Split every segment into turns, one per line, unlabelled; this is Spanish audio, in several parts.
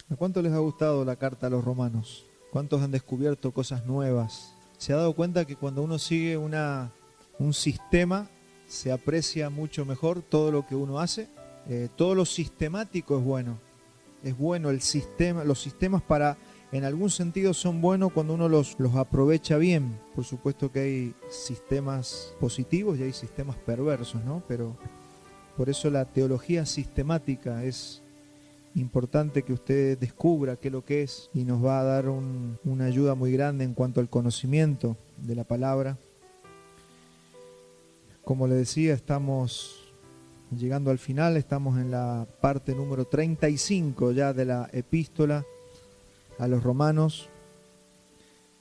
¿A cuánto les ha gustado la carta a los romanos? ¿Cuántos han descubierto cosas nuevas? ¿Se ha dado cuenta que cuando uno sigue un sistema, se aprecia mucho mejor todo lo que uno hace? Todo lo sistemático es bueno. Es bueno el sistema, los sistemas en algún sentido son buenos cuando uno los aprovecha bien. Por supuesto que hay sistemas positivos y hay sistemas perversos, ¿no? Pero por eso la teología sistemática es importante que usted descubra qué es lo que es y nos va a dar una ayuda muy grande en cuanto al conocimiento de la palabra. Como le decía, estamos llegando al final, estamos en la parte número 35 ya de la epístola a los romanos.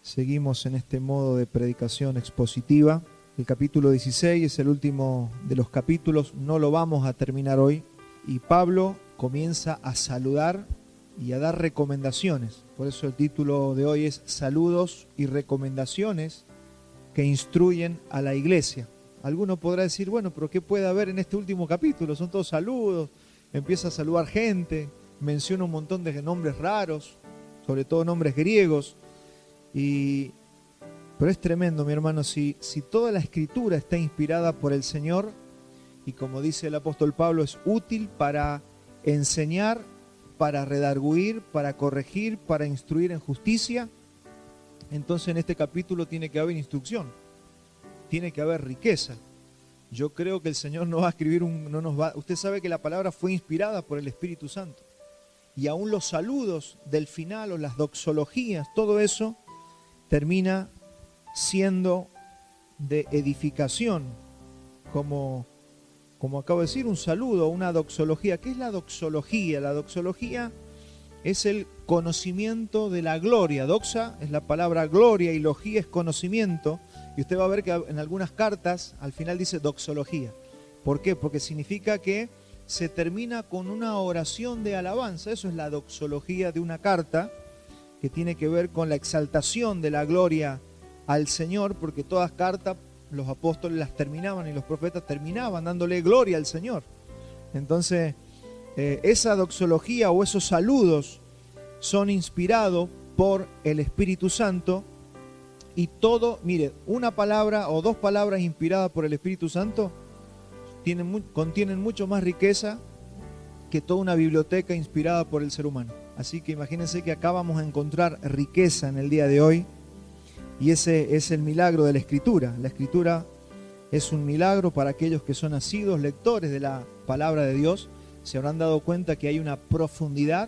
Seguimos en este modo de predicación expositiva. El capítulo 16 es el último de los capítulos, no lo vamos a terminar hoy. Y Pablo comienza a saludar y a dar recomendaciones. Por eso el título de hoy es Saludos y recomendaciones que instruyen a la iglesia. Alguno podrá decir, bueno, pero ¿qué puede haber en este último capítulo? Son todos saludos, empieza a saludar gente, menciona un montón de nombres raros, sobre todo nombres griegos. Pero es tremendo, mi hermano, si toda la escritura está inspirada por el Señor, y como dice el apóstol Pablo, es útil para enseñar, para redarguir, para corregir, para instruir en justicia, entonces en este capítulo tiene que haber instrucción, tiene que haber riqueza. Yo creo que el Señor no va a escribir usted sabe que la palabra fue inspirada por el Espíritu Santo, y aún los saludos del final o las doxologías, todo eso termina siendo de edificación, como acabo de decir, un saludo, una doxología. ¿Qué es la doxología? La doxología es el conocimiento de la gloria. Doxa es la palabra gloria y logía es conocimiento. Y usted va a ver que en algunas cartas al final dice doxología. ¿Por qué? Porque significa que se termina con una oración de alabanza. Eso es la doxología de una carta, que tiene que ver con la exaltación de la gloria al Señor, porque todas cartas los apóstoles las terminaban y los profetas terminaban dándole gloria al Señor. Entonces, esa doxología o esos saludos son inspirados por el Espíritu Santo, y todo, mire, una palabra o dos palabras inspiradas por el Espíritu Santo contienen mucho más riqueza que toda una biblioteca inspirada por el ser humano. Así que imagínense que acá vamos a encontrar riqueza en el día de hoy. Y ese es el milagro de la Escritura. La Escritura es un milagro para aquellos que son nacidos lectores de la palabra de Dios. Se habrán dado cuenta que hay una profundidad,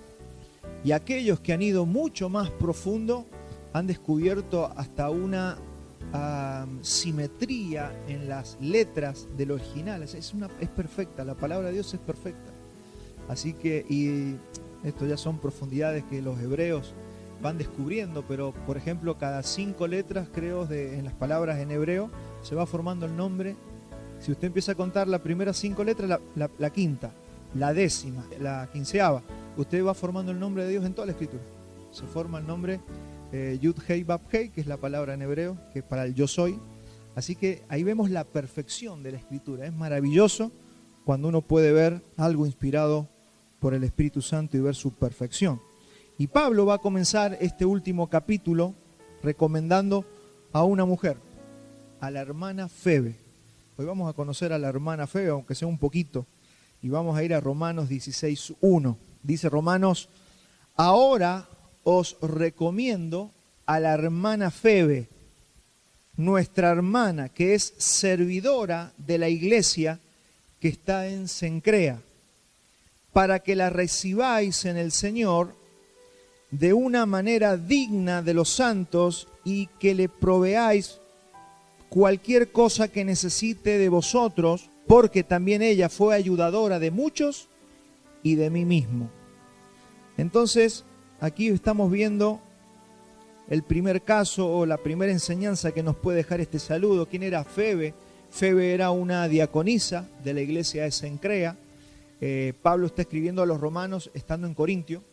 y aquellos que han ido mucho más profundo han descubierto hasta una simetría en las letras del original. Es perfecta, la palabra de Dios es perfecta. Así que, y esto ya son profundidades que los hebreos van descubriendo, pero por ejemplo cada 5 letras, creo, en las palabras en hebreo se va formando el nombre. Si usted empieza a contar las primeras 5 letras, la quinta, la décima, la quinceava, usted va formando el nombre de Dios en toda la escritura. Se forma el nombre Yud Hei Bab Hei, que es la palabra en hebreo, que es para el yo soy. Así que ahí vemos la perfección de la escritura. Es maravilloso cuando uno puede ver algo inspirado por el Espíritu Santo y ver su perfección. Y Pablo va a comenzar este último capítulo recomendando a una mujer, a la hermana Febe. Hoy vamos a conocer a la hermana Febe, aunque sea un poquito, y vamos a ir a Romanos 16:1. Dice Romanos: ahora os recomiendo a la hermana Febe, nuestra hermana, que es servidora de la iglesia que está en Cencrea, para que la recibáis en el Señor de una manera digna de los santos, y que le proveáis cualquier cosa que necesite de vosotros, porque también ella fue ayudadora de muchos y de mí mismo. Entonces, aquí estamos viendo el primer caso o la primera enseñanza que nos puede dejar este saludo. ¿Quién era Febe? Febe era una diaconisa de la iglesia de Cencrea. Pablo está escribiendo a los romanos estando en Corintio.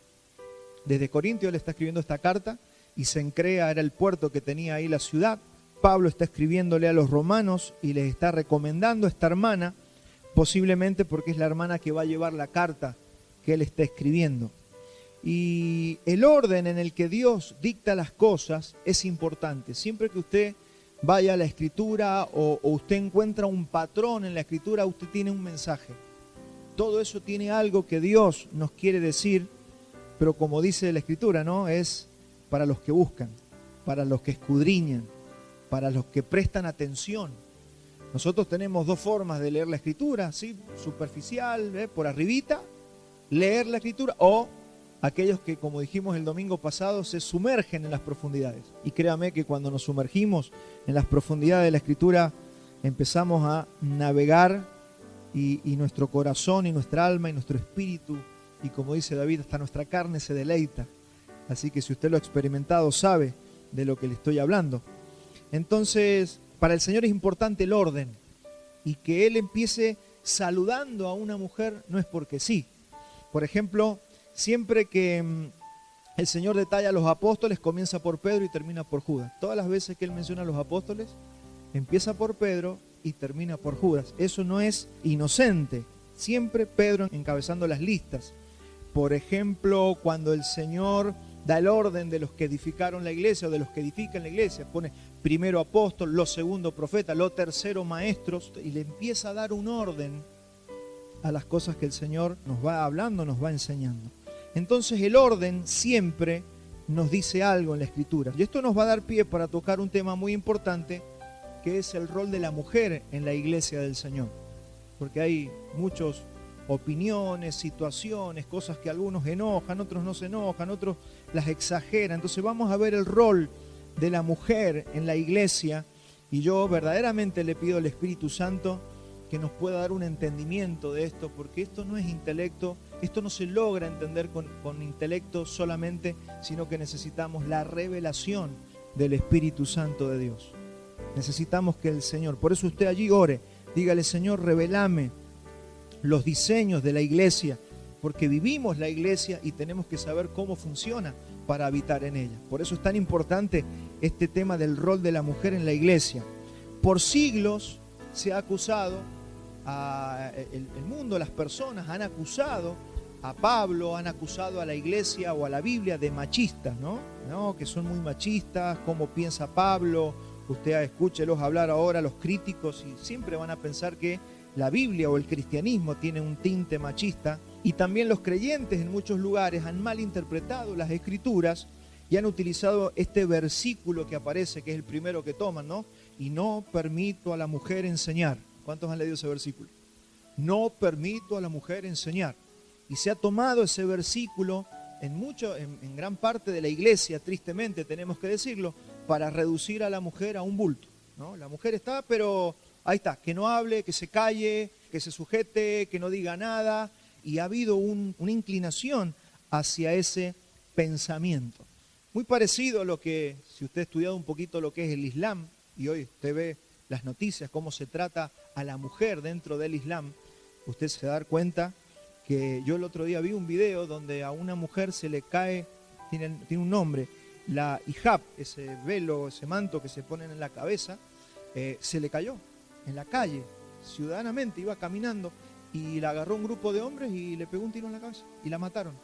Desde Corintio le está escribiendo esta carta, y Cencrea era el puerto que tenía ahí la ciudad. Pablo está escribiéndole a los romanos y les está recomendando a esta hermana, posiblemente porque es la hermana que va a llevar la carta que él está escribiendo. Y el orden en el que Dios dicta las cosas es importante. Siempre que usted vaya a la Escritura o usted encuentra un patrón en la Escritura, usted tiene un mensaje. Todo eso tiene algo que Dios nos quiere decir, pero como dice la Escritura, ¿no? Es para los que buscan, para los que escudriñan, para los que prestan atención. Nosotros tenemos dos formas de leer la Escritura, ¿sí? Superficial, por arribita, leer la Escritura, o aquellos que, como dijimos el domingo pasado, se sumergen en las profundidades. Y créame que cuando nos sumergimos en las profundidades de la Escritura, empezamos a navegar y nuestro corazón y nuestra alma y nuestro espíritu, y como dice David, hasta nuestra carne se deleita. Así que si usted lo ha experimentado, sabe de lo que le estoy hablando. Entonces, para el Señor es importante el orden, y que Él empiece saludando a una mujer no es porque sí. Por ejemplo, siempre que el Señor detalla a los apóstoles, comienza por Pedro y termina por Judas. Todas las veces que Él menciona a los apóstoles, empieza por Pedro y termina por Judas. Eso no es inocente. Siempre Pedro encabezando las listas. Por ejemplo, cuando el Señor da el orden de los que edificaron la iglesia o de los que edifican la iglesia, pone primero apóstol, lo segundo profeta, lo tercero maestros, y le empieza a dar un orden a las cosas que el Señor nos va hablando, nos va enseñando. Entonces el orden siempre nos dice algo en la Escritura. Y esto nos va a dar pie para tocar un tema muy importante, que es el rol de la mujer en la iglesia del Señor. Porque hay muchas opiniones, situaciones, cosas que algunos enojan, otros no se enojan, otros las exageran. Entonces vamos a ver el rol de la mujer en la iglesia, y yo verdaderamente le pido al Espíritu Santo que nos pueda dar un entendimiento de esto, porque esto no es intelecto, esto no se logra entender con intelecto solamente, sino que necesitamos la revelación del Espíritu Santo de Dios. Necesitamos que el Señor, por eso usted allí ore, dígale: Señor, revelame los diseños de la iglesia, porque vivimos la iglesia y tenemos que saber cómo funciona para habitar en ella. Por eso es tan importante este tema del rol de la mujer en la iglesia. Por siglos se ha acusado, el mundo, las personas han acusado a Pablo, han acusado a la iglesia o a la Biblia de machistas, ¿no? Que son muy machistas, cómo piensa Pablo. Usted escúchelos hablar ahora, los críticos, y siempre van a pensar que la Biblia o el cristianismo tiene un tinte machista. Y también los creyentes en muchos lugares han malinterpretado las Escrituras y han utilizado este versículo que aparece, que es el primero que toman, ¿no? Y no permito a la mujer enseñar. ¿Cuántos han leído ese versículo? No permito a la mujer enseñar. Y se ha tomado ese versículo en gran parte de la iglesia, tristemente tenemos que decirlo, para reducir a la mujer a un bulto, ¿no? La mujer está, pero ahí está, que no hable, que se calle, que se sujete, que no diga nada. Y ha habido una inclinación hacia ese pensamiento. Muy parecido a lo que, si usted ha estudiado un poquito lo que es el Islam, y hoy usted ve las noticias, cómo se trata a la mujer dentro del Islam, usted se da cuenta que yo el otro día vi un video donde a una mujer se le cae, tiene un nombre, la hijab, ese velo, ese manto que se ponen en la cabeza, se le cayó en la calle, ciudadanamente, iba caminando, y la agarró un grupo de hombres y le pegó un tiro en la cabeza y la mataron,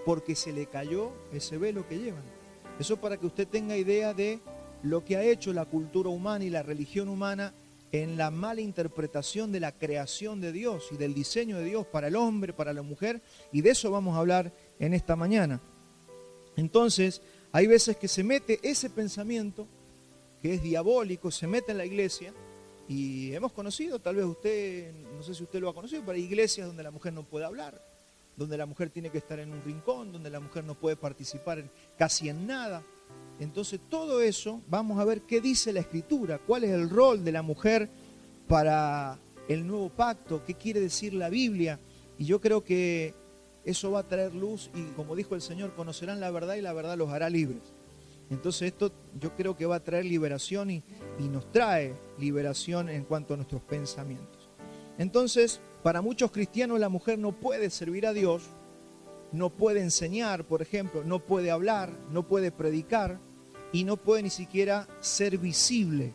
porque se le cayó ese velo que llevan. Eso para que usted tenga idea de lo que ha hecho la cultura humana y la religión humana en la mala interpretación de la creación de Dios y del diseño de Dios para el hombre, para la mujer, y de eso vamos a hablar en esta mañana. Entonces, hay veces que se mete ese pensamiento que es diabólico, se mete en la iglesia. Y hemos conocido, tal vez usted, no sé si usted lo ha conocido, pero hay iglesias donde la mujer no puede hablar, donde la mujer tiene que estar en un rincón, donde la mujer no puede participar casi en nada. Entonces todo eso, vamos a ver qué dice la Escritura, cuál es el rol de la mujer para el nuevo pacto, qué quiere decir la Biblia. Y yo creo que eso va a traer luz y, como dijo el Señor, conocerán la verdad y la verdad los hará libres. Entonces esto yo creo que va a traer liberación y nos trae liberación en cuanto a nuestros pensamientos. Entonces, para muchos cristianos la mujer no puede servir a Dios, no puede enseñar, por ejemplo, no puede hablar, no puede predicar y no puede ni siquiera ser visible.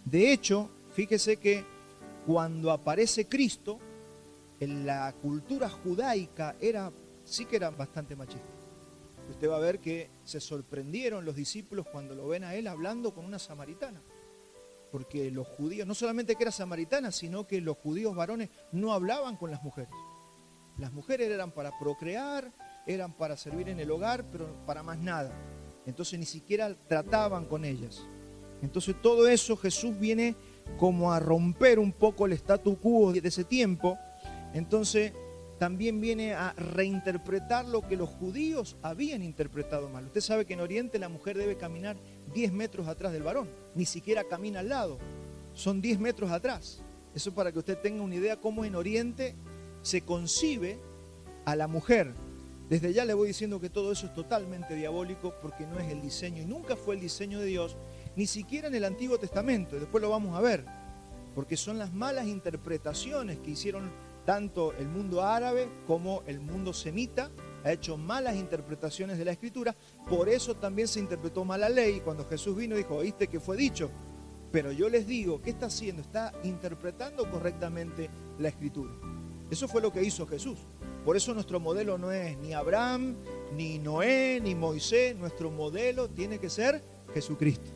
De hecho, fíjese que cuando aparece Cristo, en la cultura judaica sí que era bastante machista. usted va a ver que se sorprendieron los discípulos cuando lo ven a él hablando con una samaritana. Porque los judíos, no solamente que era samaritana, sino que los judíos varones no hablaban con las mujeres. Las mujeres eran para procrear, eran para servir en el hogar, pero para más nada. Entonces ni siquiera trataban con ellas. Entonces todo eso Jesús viene como a romper un poco el statu quo de ese tiempo. Entonces también viene a reinterpretar lo que los judíos habían interpretado mal. Usted sabe que en Oriente la mujer debe caminar 10 metros atrás del varón, ni siquiera camina al lado, son 10 metros atrás. Eso para que usted tenga una idea cómo en Oriente se concibe a la mujer. Desde ya le voy diciendo que todo eso es totalmente diabólico porque no es el diseño y nunca fue el diseño de Dios, ni siquiera en el Antiguo Testamento, y después lo vamos a ver, porque son las malas interpretaciones que hicieron tanto el mundo árabe como el mundo semita, ha hecho malas interpretaciones de la Escritura, por eso también se interpretó mal la ley. Cuando Jesús vino dijo, oíste que fue dicho, pero yo les digo, ¿qué está haciendo? Está interpretando correctamente la Escritura. Eso fue lo que hizo Jesús. Por eso nuestro modelo no es ni Abraham, ni Noé, ni Moisés, nuestro modelo tiene que ser Jesucristo.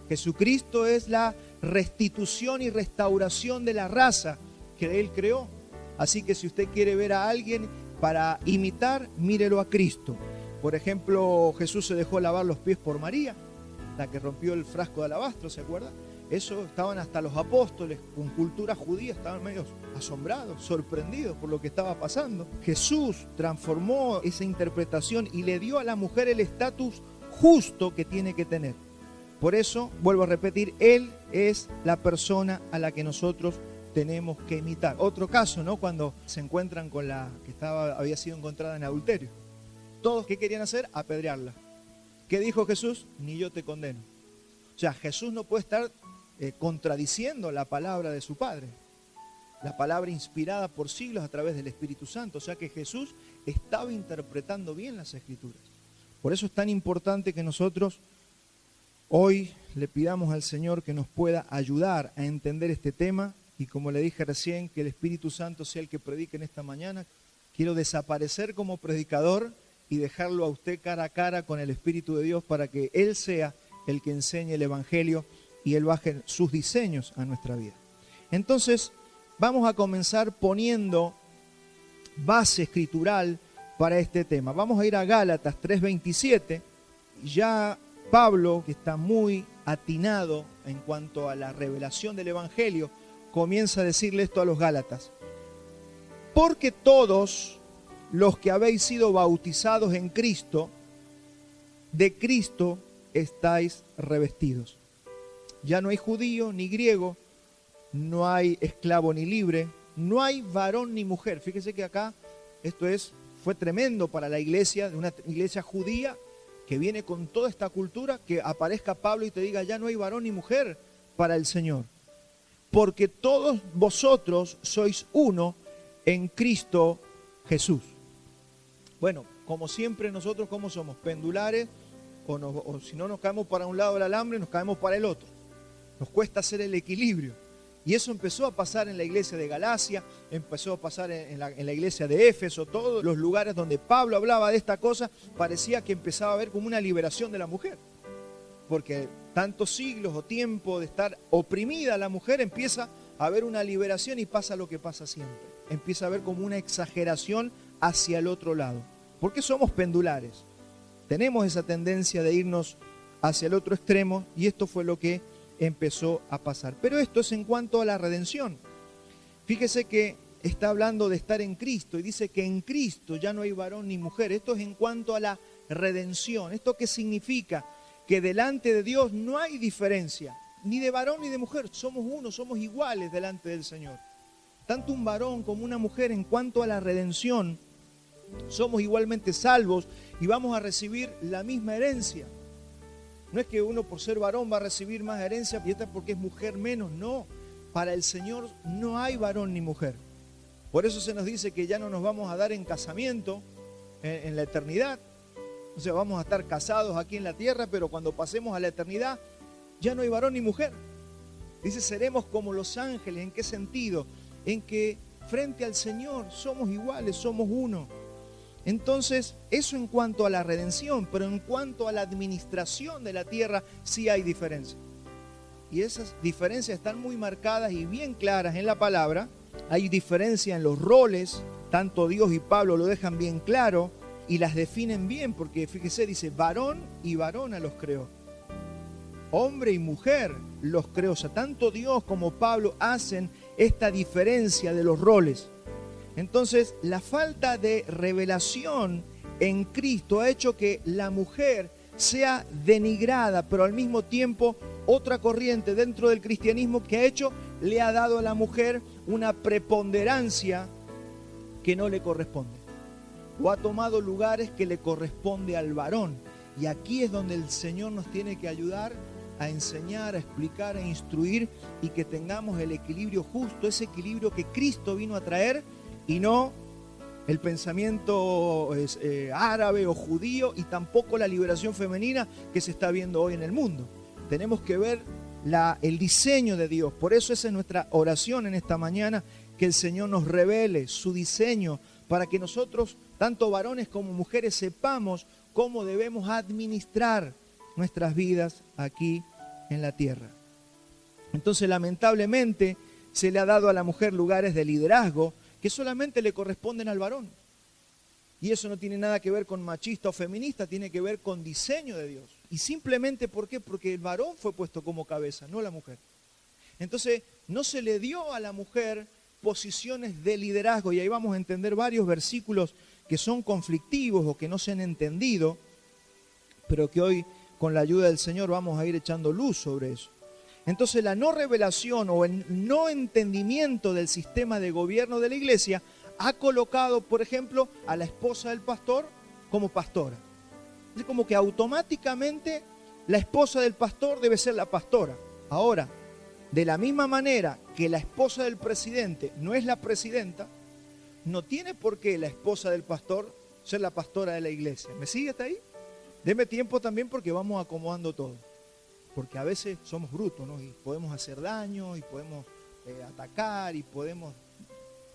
Jesucristo es la restitución y restauración de la raza que Él creó. Así que si usted quiere ver a alguien para imitar, mírelo a Cristo. Por ejemplo, Jesús se dejó lavar los pies por María, la que rompió el frasco de alabastro, ¿se acuerda? Eso estaban hasta los apóstoles con cultura judía, estaban medio asombrados, sorprendidos por lo que estaba pasando. Jesús transformó esa interpretación y le dio a la mujer el estatus justo que tiene que tener. Por eso, vuelvo a repetir, Él es la persona a la que nosotros tenemos que imitar. Otro caso, ¿no? Cuando se encuentran con la que había sido encontrada en adulterio. Todos, ¿qué querían hacer? Apedrearla. ¿Qué dijo Jesús? Ni yo te condeno. O sea, Jesús no puede estar contradiciendo la palabra de su Padre. La palabra inspirada por siglos a través del Espíritu Santo. O sea que Jesús estaba interpretando bien las Escrituras. Por eso es tan importante que nosotros hoy le pidamos al Señor que nos pueda ayudar a entender este tema. Y como le dije recién, que el Espíritu Santo sea el que predique en esta mañana. Quiero desaparecer como predicador y dejarlo a usted cara a cara con el Espíritu de Dios para que Él sea el que enseñe el Evangelio y Él baje sus diseños a nuestra vida. Entonces, vamos a comenzar poniendo base escritural para este tema. Vamos a ir a Gálatas 3:27. Ya Pablo, que está muy atinado en cuanto a la revelación del Evangelio, comienza a decirle esto a los Gálatas. Porque todos los que habéis sido bautizados en Cristo, de Cristo estáis revestidos. Ya no hay judío ni griego, no hay esclavo ni libre, no hay varón ni mujer. Fíjese que acá fue tremendo para la iglesia, de una iglesia judía que viene con toda esta cultura, que aparezca Pablo y te diga, ya no hay varón ni mujer para el Señor. Porque todos vosotros sois uno en Cristo Jesús. Bueno, como siempre nosotros, ¿cómo somos? Pendulares, o si no nos caemos para un lado del alambre, nos caemos para el otro. Nos cuesta hacer el equilibrio. Y eso empezó a pasar en la iglesia de Galacia, empezó a pasar en la iglesia de Éfeso, todos los lugares donde Pablo hablaba de esta cosa, parecía que empezaba a haber como una liberación de la mujer. Porque tantos siglos o tiempo de estar oprimida la mujer, empieza a haber una liberación y pasa lo que pasa siempre. Empieza a haber como una exageración hacia el otro lado. Porque somos pendulares. Tenemos esa tendencia de irnos hacia el otro extremo y esto fue lo que empezó a pasar. Pero esto es en cuanto a la redención. Fíjese que está hablando de estar en Cristo y dice que en Cristo ya no hay varón ni mujer. Esto es en cuanto a la redención. ¿Esto qué significa? Que delante de Dios no hay diferencia, ni de varón ni de mujer. Somos uno, somos iguales delante del Señor. Tanto un varón como una mujer en cuanto a la redención, somos igualmente salvos y vamos a recibir la misma herencia. No es que uno por ser varón va a recibir más herencia y esta porque es mujer menos, no. Para el Señor no hay varón ni mujer. Por eso se nos dice que ya no nos vamos a dar en casamiento en la eternidad. O sea, vamos a estar casados aquí en la tierra, pero cuando pasemos a la eternidad ya no hay varón ni mujer. Dice, seremos como los ángeles. ¿En qué sentido? En que frente al Señor somos iguales, somos uno. Entonces, eso en cuanto a la redención, pero en cuanto a la administración de la tierra, sí hay diferencia. Y esas diferencias están muy marcadas y bien claras en la palabra. Hay diferencia en los roles, tanto Dios y Pablo lo dejan bien claro y las definen bien, porque fíjese, dice, varón y varona los creó. Hombre y mujer los creó. O sea, tanto Dios como Pablo hacen esta diferencia de los roles. Entonces, la falta de revelación en Cristo ha hecho que la mujer sea denigrada, pero al mismo tiempo otra corriente dentro del cristianismo que ha hecho, le ha dado a la mujer una preponderancia que no le corresponde. O ha tomado lugares que le corresponde al varón. Y aquí es donde el Señor nos tiene que ayudar a enseñar, a explicar, a instruir y que tengamos el equilibrio justo, ese equilibrio que Cristo vino a traer y no el pensamiento árabe o judío y tampoco la liberación femenina que se está viendo hoy en el mundo. Tenemos que ver el diseño de Dios. Por eso esa es nuestra oración en esta mañana, que el Señor nos revele su diseño para que nosotros, tanto varones como mujeres, sepamos cómo debemos administrar nuestras vidas aquí en la tierra. Entonces, lamentablemente, se le ha dado a la mujer lugares de liderazgo que solamente le corresponden al varón. Y eso no tiene nada que ver con machista o feminista, tiene que ver con diseño de Dios. Y simplemente, ¿por qué? Porque el varón fue puesto como cabeza, no la mujer. Entonces, no se le dio a la mujer posiciones de liderazgo, y ahí vamos a entender varios versículos que son conflictivos o que no se han entendido, pero que hoy, con la ayuda del Señor, vamos a ir echando luz sobre eso. Entonces, la no revelación o el no entendimiento del sistema de gobierno de la iglesia ha colocado, por ejemplo, a la esposa del pastor como pastora. Es como que automáticamente la esposa del pastor debe ser la pastora. Ahora, de la misma manera que la esposa del presidente no es la presidenta, no tiene por qué la esposa del pastor ser la pastora de la iglesia. ¿Me sigue hasta ahí? Deme tiempo también porque vamos acomodando todo. Porque a veces somos brutos, ¿no? Y podemos hacer daño, y podemos atacar, y podemos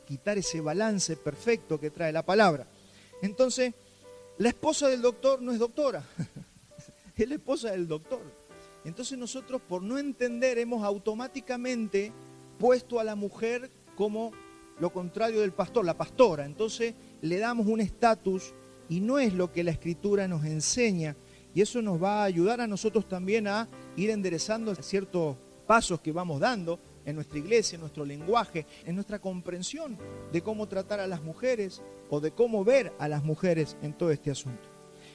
quitar ese balance perfecto que trae la palabra. Entonces, la esposa del doctor no es doctora, es la esposa del doctor. Entonces nosotros, por no entender, hemos automáticamente puesto a la mujer como lo contrario del pastor, la pastora. Entonces le damos un estatus y no es lo que la Escritura nos enseña. Y eso nos va a ayudar a nosotros también a ir enderezando ciertos pasos que vamos dando en nuestra iglesia, en nuestro lenguaje, en nuestra comprensión de cómo tratar a las mujeres o de cómo ver a las mujeres en todo este asunto.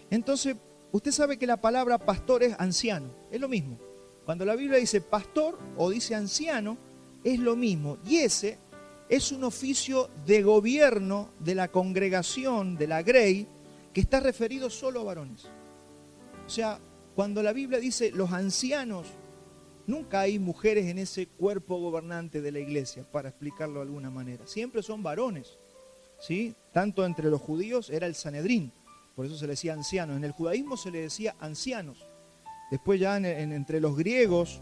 Entonces, usted sabe que la palabra pastor es anciano, es lo mismo. Cuando la Biblia dice pastor o dice anciano, es lo mismo. Y ese es un oficio de gobierno de la congregación, de la Grey, que está referido solo a varones. O sea, cuando la Biblia dice los ancianos, nunca hay mujeres en ese cuerpo gobernante de la iglesia, para explicarlo de alguna manera. Siempre son varones, ¿sí? Tanto entre los judíos era el Sanedrín, por eso se le decía ancianos. En el judaísmo se le decía ancianos. Después ya entre los griegos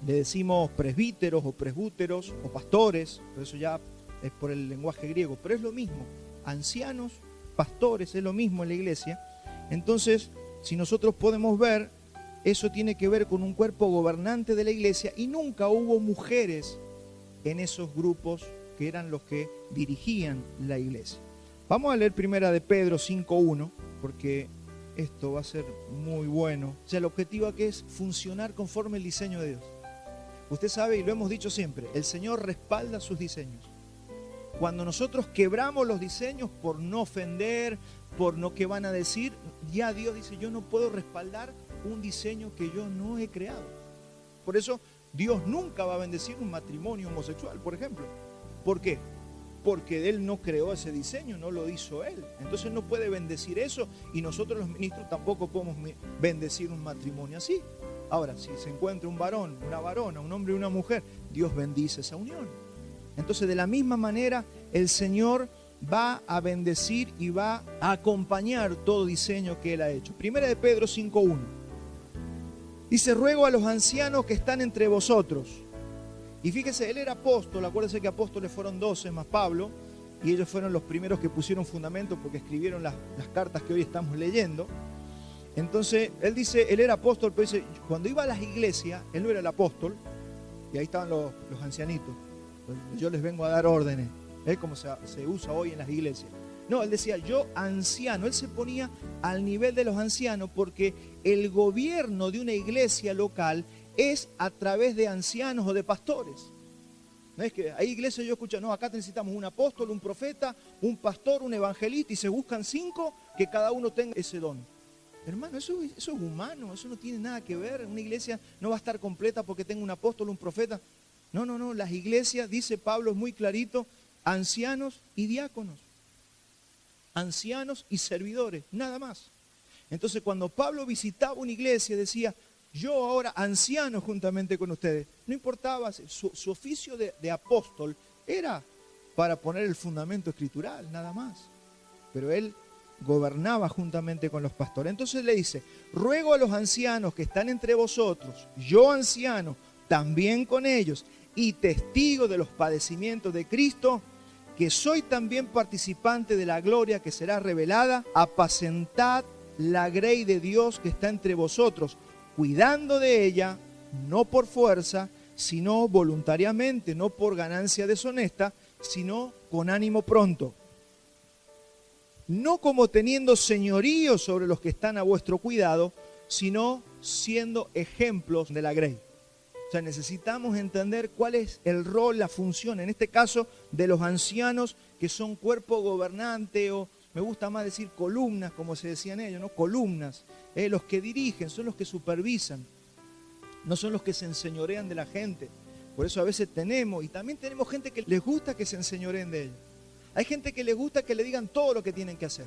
le decimos presbíteros o presbúteros o pastores, por eso ya es por el lenguaje griego. Pero es lo mismo, ancianos, pastores, es lo mismo en la iglesia. Entonces, si nosotros podemos ver, eso tiene que ver con un cuerpo gobernante de la iglesia y nunca hubo mujeres en esos grupos que eran los que dirigían la iglesia. Vamos a leer primera de Pedro 5.1 porque esto va a ser muy bueno. O sea, el objetivo aquí es funcionar conforme el diseño de Dios. Usted sabe, y lo hemos dicho siempre, el Señor respalda sus diseños. Cuando nosotros quebramos los diseños por no ofender, por no qué van a decir, ya Dios dice, yo no puedo respaldar un diseño que yo no he creado. Por eso Dios nunca va a bendecir un matrimonio homosexual, por ejemplo. ¿Por qué? Porque Él no creó ese diseño, no lo hizo Él. Entonces no puede bendecir eso y nosotros los ministros tampoco podemos bendecir un matrimonio así. Ahora, si se encuentra un varón, una varona, un hombre y una mujer, Dios bendice esa unión. Entonces, de la misma manera, el Señor va a bendecir y va a acompañar todo diseño que Él ha hecho. Primera de Pedro 5.1. Dice, ruego a los ancianos que están entre vosotros. Y fíjese, él era apóstol, acuérdense que apóstoles fueron 12 más Pablo. y ellos fueron los primeros que pusieron fundamento porque escribieron las cartas que hoy estamos leyendo. Entonces, él dice, él era apóstol, pero dice, cuando iba a las iglesias, él no era el apóstol, y ahí estaban los ancianitos. Yo les vengo a dar órdenes, como se usa hoy en las iglesias. No, él decía, yo anciano, él se ponía al nivel de los ancianos porque el gobierno de una iglesia local es a través de ancianos o de pastores. No es que hay iglesias, yo escucho, no, acá necesitamos un apóstol, un profeta, un pastor, un evangelista, y se buscan 5 que cada uno tenga ese don. Hermano, eso es humano, eso no tiene nada que ver. Una iglesia no va a estar completa porque tenga un apóstol, un profeta. No, las iglesias, dice Pablo, es muy clarito, ancianos y diáconos. Ancianos y servidores, nada más. Entonces, cuando Pablo visitaba una iglesia, decía, yo ahora anciano juntamente con ustedes. No importaba, su oficio de apóstol era para poner el fundamento escritural, nada más. Pero él gobernaba juntamente con los pastores. Entonces le dice, ruego a los ancianos que están entre vosotros, yo anciano, también con ellos, y testigo de los padecimientos de Cristo, que soy también participante de la gloria que será revelada, apacentad la grey de Dios que está entre vosotros, cuidando de ella, no por fuerza, sino voluntariamente, no por ganancia deshonesta, sino con ánimo pronto. No como teniendo señorío sobre los que están a vuestro cuidado, sino siendo ejemplos de la grey. O sea, necesitamos entender cuál es el rol, la función, en este caso, de los ancianos que son cuerpo gobernante, o me gusta más decir columnas, como se decían ellos, ¿no? Columnas. Los que dirigen, son los que supervisan, no son los que se enseñorean de la gente. Por eso a veces tenemos, y también tenemos gente que les gusta que se enseñoreen de ellos. Hay gente que les gusta que le digan todo lo que tienen que hacer.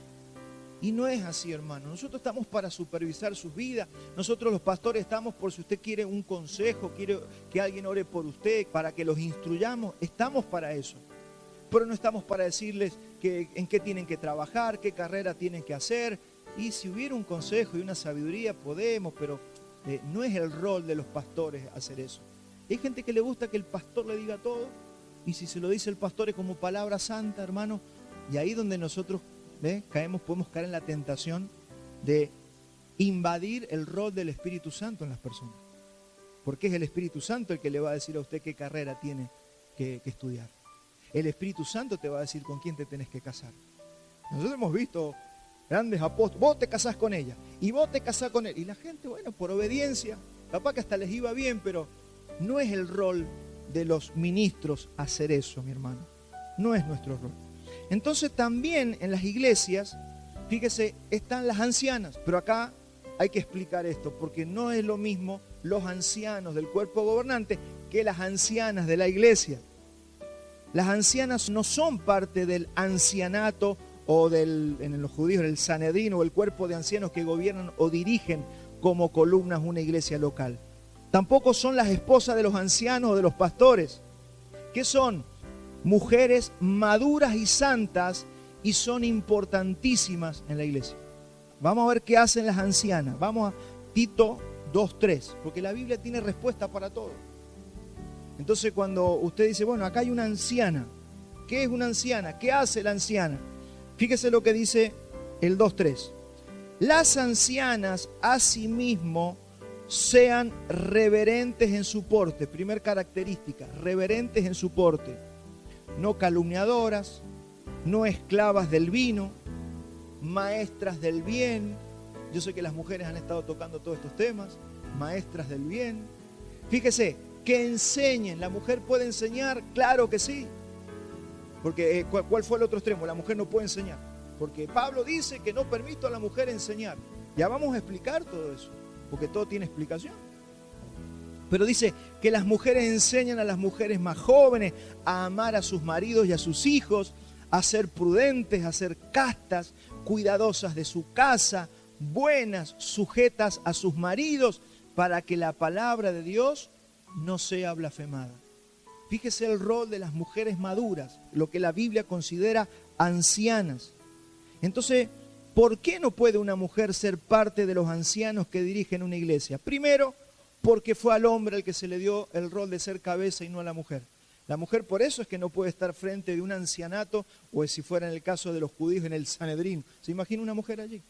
Y no es así, hermano. Nosotros estamos para supervisar sus vidas. Nosotros los pastores estamos por si usted quiere un consejo, quiere que alguien ore por usted, para que los instruyamos. Estamos para eso. Pero no estamos para decirles en qué tienen que trabajar, qué carrera tienen que hacer. Y si hubiera un consejo y una sabiduría, podemos, pero no es el rol de los pastores hacer eso. Hay gente que le gusta que el pastor le diga todo. Y si se lo dice el pastor es como palabra santa, hermano. Y ahí donde nosotros podemos caer en la tentación de invadir el rol del Espíritu Santo en las personas. Porque es el Espíritu Santo el que le va a decir a usted qué carrera tiene que estudiar. El Espíritu Santo te va a decir con quién te tenés que casar. Nosotros hemos visto grandes apóstoles, vos te casás con ella y vos te casás con él. Y la gente, bueno, por obediencia, capaz que hasta les iba bien, pero no es el rol de los ministros hacer eso, mi hermano. No es nuestro rol. Entonces también en las iglesias, fíjese, están las ancianas. Pero acá hay que explicar esto, porque no es lo mismo los ancianos del cuerpo gobernante que las ancianas de la iglesia. Las ancianas no son parte del ancianato o en los judíos, el Sanedrín o el cuerpo de ancianos que gobiernan o dirigen como columnas una iglesia local. Tampoco son las esposas de los ancianos o de los pastores, que son mujeres maduras y santas y son importantísimas en la iglesia. Vamos a ver qué hacen las ancianas. Vamos a Tito 2:3, porque la Biblia tiene respuesta para todo. Entonces cuando usted dice, bueno, acá hay una anciana, ¿qué es una anciana? ¿Qué hace la anciana? Fíjese lo que dice el 2:3. Las ancianas asimismo sean reverentes en su porte. Primer característica, reverentes en su porte. No calumniadoras, no esclavas del vino, maestras del bien. Yo sé que las mujeres han estado tocando todos estos temas. Maestras del bien. Fíjese, que enseñen. ¿La mujer puede enseñar? Claro que sí. Porque ¿cuál fue el otro extremo? La mujer no puede enseñar. Porque Pablo dice que no permito a la mujer enseñar. Ya vamos a explicar todo eso, porque todo tiene explicación. Pero dice que las mujeres enseñan a las mujeres más jóvenes a amar a sus maridos y a sus hijos, a ser prudentes, a ser castas, cuidadosas de su casa, buenas, sujetas a sus maridos, para que la palabra de Dios no sea blasfemada. Fíjese el rol de las mujeres maduras, lo que la Biblia considera ancianas. Entonces, ¿por qué no puede una mujer ser parte de los ancianos que dirigen una iglesia? Primero, porque fue al hombre al que se le dio el rol de ser cabeza y no a la mujer. La mujer por eso es que no puede estar frente de un ancianato, o si fuera en el caso de los judíos en el Sanedrín. ¿Se imagina una mujer allí?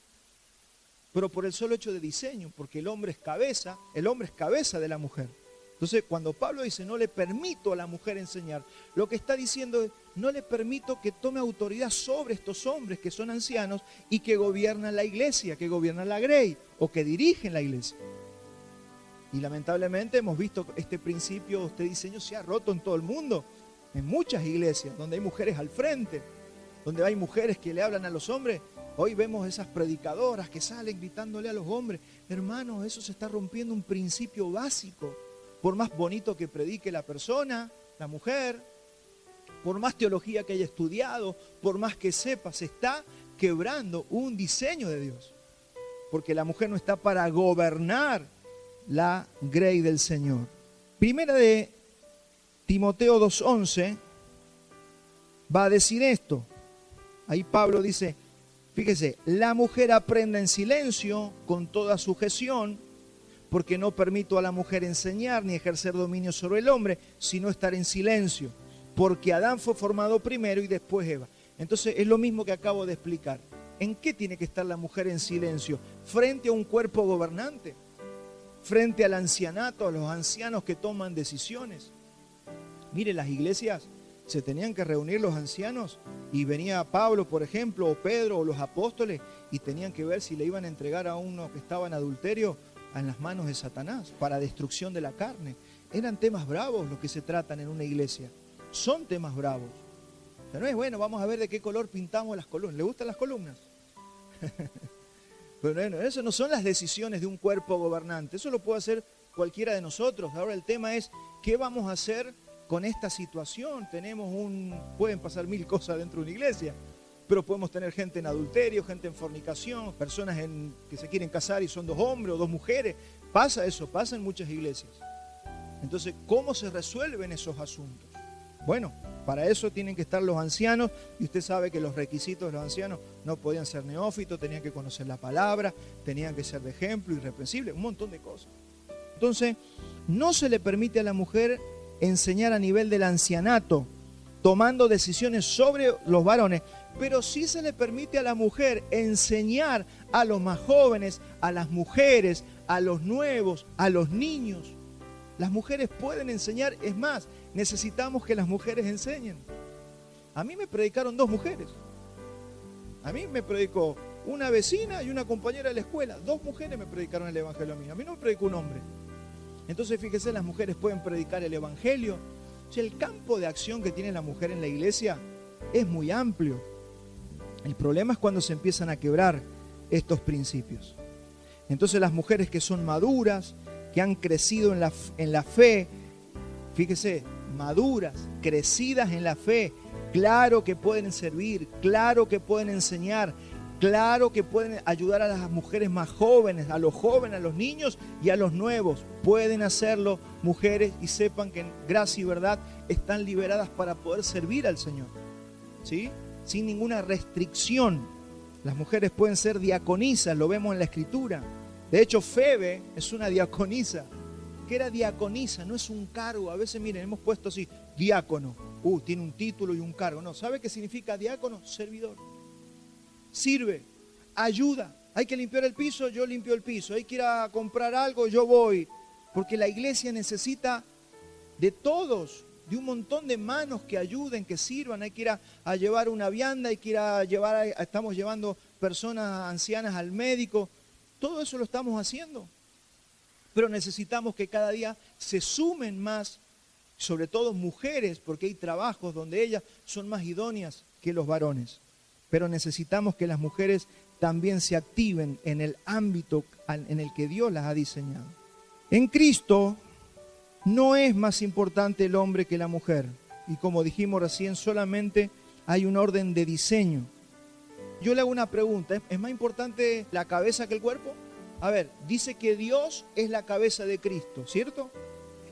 Pero por el solo hecho de diseño, porque el hombre es cabeza de la mujer. Entonces, cuando Pablo dice, no le permito a la mujer enseñar, lo que está diciendo es, no le permito que tome autoridad sobre estos hombres que son ancianos y que gobiernan la iglesia, que gobiernan la grey, o que dirigen la iglesia. Y lamentablemente hemos visto este principio, este diseño se ha roto en todo el mundo, en muchas iglesias, donde hay mujeres al frente, donde hay mujeres que le hablan a los hombres. Hoy vemos esas predicadoras que salen gritándole a los hombres. Hermanos, eso se está rompiendo un principio básico. Por más bonito que predique la persona, la mujer, por más teología que haya estudiado, por más que sepa, se está quebrando un diseño de Dios. Porque la mujer no está para gobernar la grey del Señor. Primera de Timoteo 2:11 va a decir esto. Ahí Pablo dice, fíjese, la mujer aprenda en silencio con toda sujeción, porque no permito a la mujer enseñar ni ejercer dominio sobre el hombre, sino estar en silencio, porque Adán fue formado primero y después Eva. Entonces es lo mismo que acabo de explicar. ¿En qué tiene que estar la mujer en silencio? Frente a un cuerpo gobernante, frente al ancianato, a los ancianos que toman decisiones. Mire, las iglesias se tenían que reunir los ancianos y venía Pablo, por ejemplo, o Pedro, o los apóstoles, y tenían que ver si le iban a entregar a uno que estaba en adulterio en las manos de Satanás, para destrucción de la carne. Eran temas bravos los que se tratan en una iglesia. Son temas bravos. O sea, no es bueno, vamos a ver de qué color pintamos las columnas. ¿Le gustan las columnas? Pero bueno, eso no son las decisiones de un cuerpo gobernante. Eso lo puede hacer cualquiera de nosotros. Ahora el tema es, ¿qué vamos a hacer con esta situación? Pueden pasar mil cosas dentro de una iglesia. Pero podemos tener gente en adulterio, gente en fornicación, personas que se quieren casar y son dos hombres o dos mujeres. Pasa eso, pasa en muchas iglesias. Entonces, ¿cómo se resuelven esos asuntos? Bueno, para eso tienen que estar los ancianos, y usted sabe que los requisitos de los ancianos no podían ser neófitos, tenían que conocer la palabra, tenían que ser de ejemplo, irreprensibles, un montón de cosas. Entonces, no se le permite a la mujer enseñar a nivel del ancianato, tomando decisiones sobre los varones, pero sí se le permite a la mujer enseñar a los más jóvenes, a las mujeres, a los nuevos, a los niños. Las mujeres pueden enseñar, es más, necesitamos que las mujeres enseñen. A mí me predicaron dos mujeres. A mí me predicó una vecina y una compañera de la escuela. Dos mujeres me predicaron el evangelio a mí. A mí no me predicó un hombre. Entonces, fíjese, las mujeres pueden predicar el evangelio. O sea, el campo de acción que tiene la mujer en la iglesia es muy amplio. El problema es cuando se empiezan a quebrar estos principios. Entonces las mujeres que son maduras, que han crecido en la fe, fíjese, maduras, crecidas en la fe, claro que pueden servir, claro que pueden enseñar, claro que pueden ayudar a las mujeres más jóvenes, a los niños y a los nuevos. Pueden hacerlo, mujeres, y sepan que en gracia y verdad están liberadas para poder servir al Señor, ¿sí? Sin ninguna restricción. Las mujeres pueden ser diaconisas, lo vemos en la Escritura. De hecho, Febe es una diaconisa. ¿Qué era diaconisa? No es un cargo. A veces, miren, hemos puesto así, diácono. Tiene un título y un cargo. No, ¿sabe qué significa diácono? Servidor. Sirve, ayuda. Hay que limpiar el piso, yo limpio el piso. Hay que ir a comprar algo, yo voy. Porque la iglesia necesita de todos, de un montón de manos que ayuden, que sirvan. Hay que ir a llevar una vianda, hay que ir a llevar, estamos llevando personas ancianas al médico. Todo eso lo estamos haciendo. Pero necesitamos que cada día se sumen más, sobre todo mujeres, porque hay trabajos donde ellas son más idóneas que los varones. Pero necesitamos que las mujeres también se activen en el ámbito en el que Dios las ha diseñado. En Cristo no es más importante el hombre que la mujer. Y como dijimos recién, solamente hay un orden de diseño. Yo le hago una pregunta, ¿es más importante la cabeza que el cuerpo? A ver, dice que Dios es la cabeza de Cristo, ¿cierto?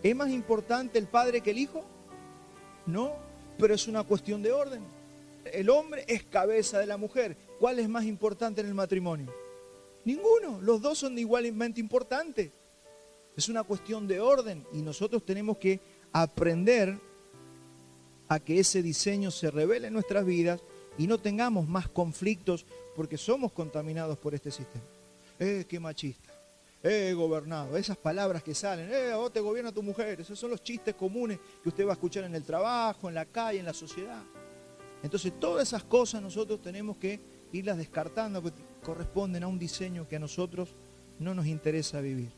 ¿Es más importante el Padre que el Hijo? No, pero es una cuestión de orden. El hombre es cabeza de la mujer. ¿Cuál es más importante en el matrimonio? Ninguno, los dos son igualmente importantes. Es una cuestión de orden y nosotros tenemos que aprender a que ese diseño se revele en nuestras vidas y no tengamos más conflictos porque somos contaminados por este sistema. Qué machista, gobernado, esas palabras que salen, vos te gobierna tu mujer, esos son los chistes comunes que usted va a escuchar en el trabajo, en la calle, en la sociedad. Entonces todas esas cosas nosotros tenemos que irlas descartando porque corresponden a un diseño que a nosotros no nos interesa vivir.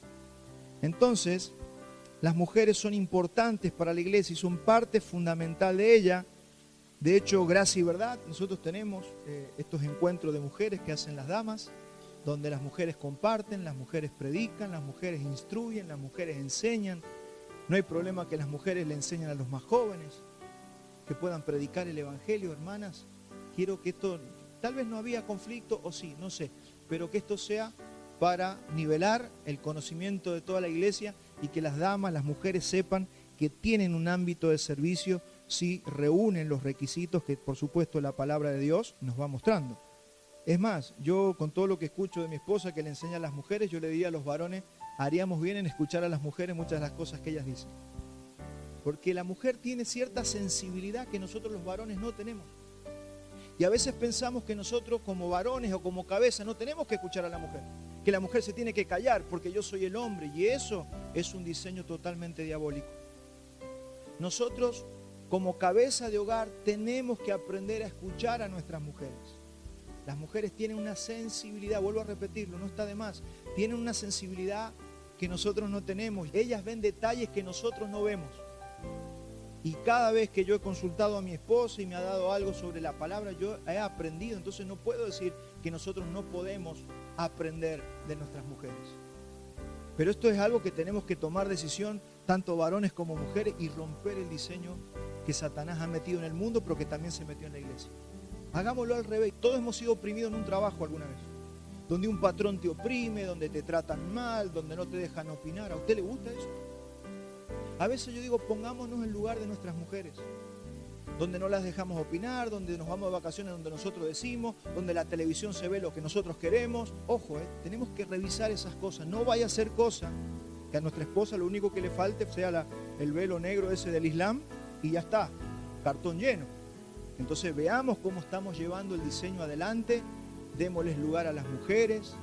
Entonces, las mujeres son importantes para la iglesia y son parte fundamental de ella. De hecho, Gracia y Verdad, nosotros tenemos estos encuentros de mujeres que hacen las damas, donde las mujeres comparten, las mujeres predican, las mujeres instruyen, las mujeres enseñan. No hay problema que las mujeres le enseñen a los más jóvenes, que puedan predicar el evangelio, hermanas. Quiero que esto, tal vez no había conflicto, o sí, no sé, pero que esto sea para nivelar el conocimiento de toda la iglesia y que las damas, las mujeres sepan que tienen un ámbito de servicio si reúnen los requisitos que, por supuesto, la palabra de Dios nos va mostrando. Es más, yo con todo lo que escucho de mi esposa que le enseña a las mujeres, yo le diría a los varones, haríamos bien en escuchar a las mujeres muchas de las cosas que ellas dicen. Porque la mujer tiene cierta sensibilidad que nosotros los varones no tenemos. Y a veces pensamos que nosotros como varones o como cabeza no tenemos que escuchar a la mujer. Que la mujer se tiene que callar porque yo soy el hombre. Y eso es un diseño totalmente diabólico. Nosotros como cabeza de hogar tenemos que aprender a escuchar a nuestras mujeres. Las mujeres tienen una sensibilidad, vuelvo a repetirlo, no está de más. Tienen una sensibilidad que nosotros no tenemos. Ellas ven detalles que nosotros no vemos. Y cada vez que yo he consultado a mi esposa y me ha dado algo sobre la palabra, yo he aprendido. Entonces no puedo decir que nosotros no podemos aprender de nuestras mujeres. Pero esto es algo que tenemos que tomar decisión, tanto varones como mujeres, y romper el diseño que Satanás ha metido en el mundo, pero que también se metió en la iglesia. Hagámoslo al revés. Todos hemos sido oprimidos en un trabajo alguna vez. Donde un patrón te oprime, donde te tratan mal, donde no te dejan opinar. ¿A usted le gusta eso? A veces yo digo, pongámonos en lugar de nuestras mujeres, donde no las dejamos opinar, donde nos vamos de vacaciones donde nosotros decimos, donde la televisión se ve lo que nosotros queremos. Ojo, tenemos que revisar esas cosas. No vaya a ser cosa que a nuestra esposa lo único que le falte sea el velo negro ese del Islam y ya está, cartón lleno. Entonces veamos cómo estamos llevando el diseño adelante, démosles lugar a las mujeres.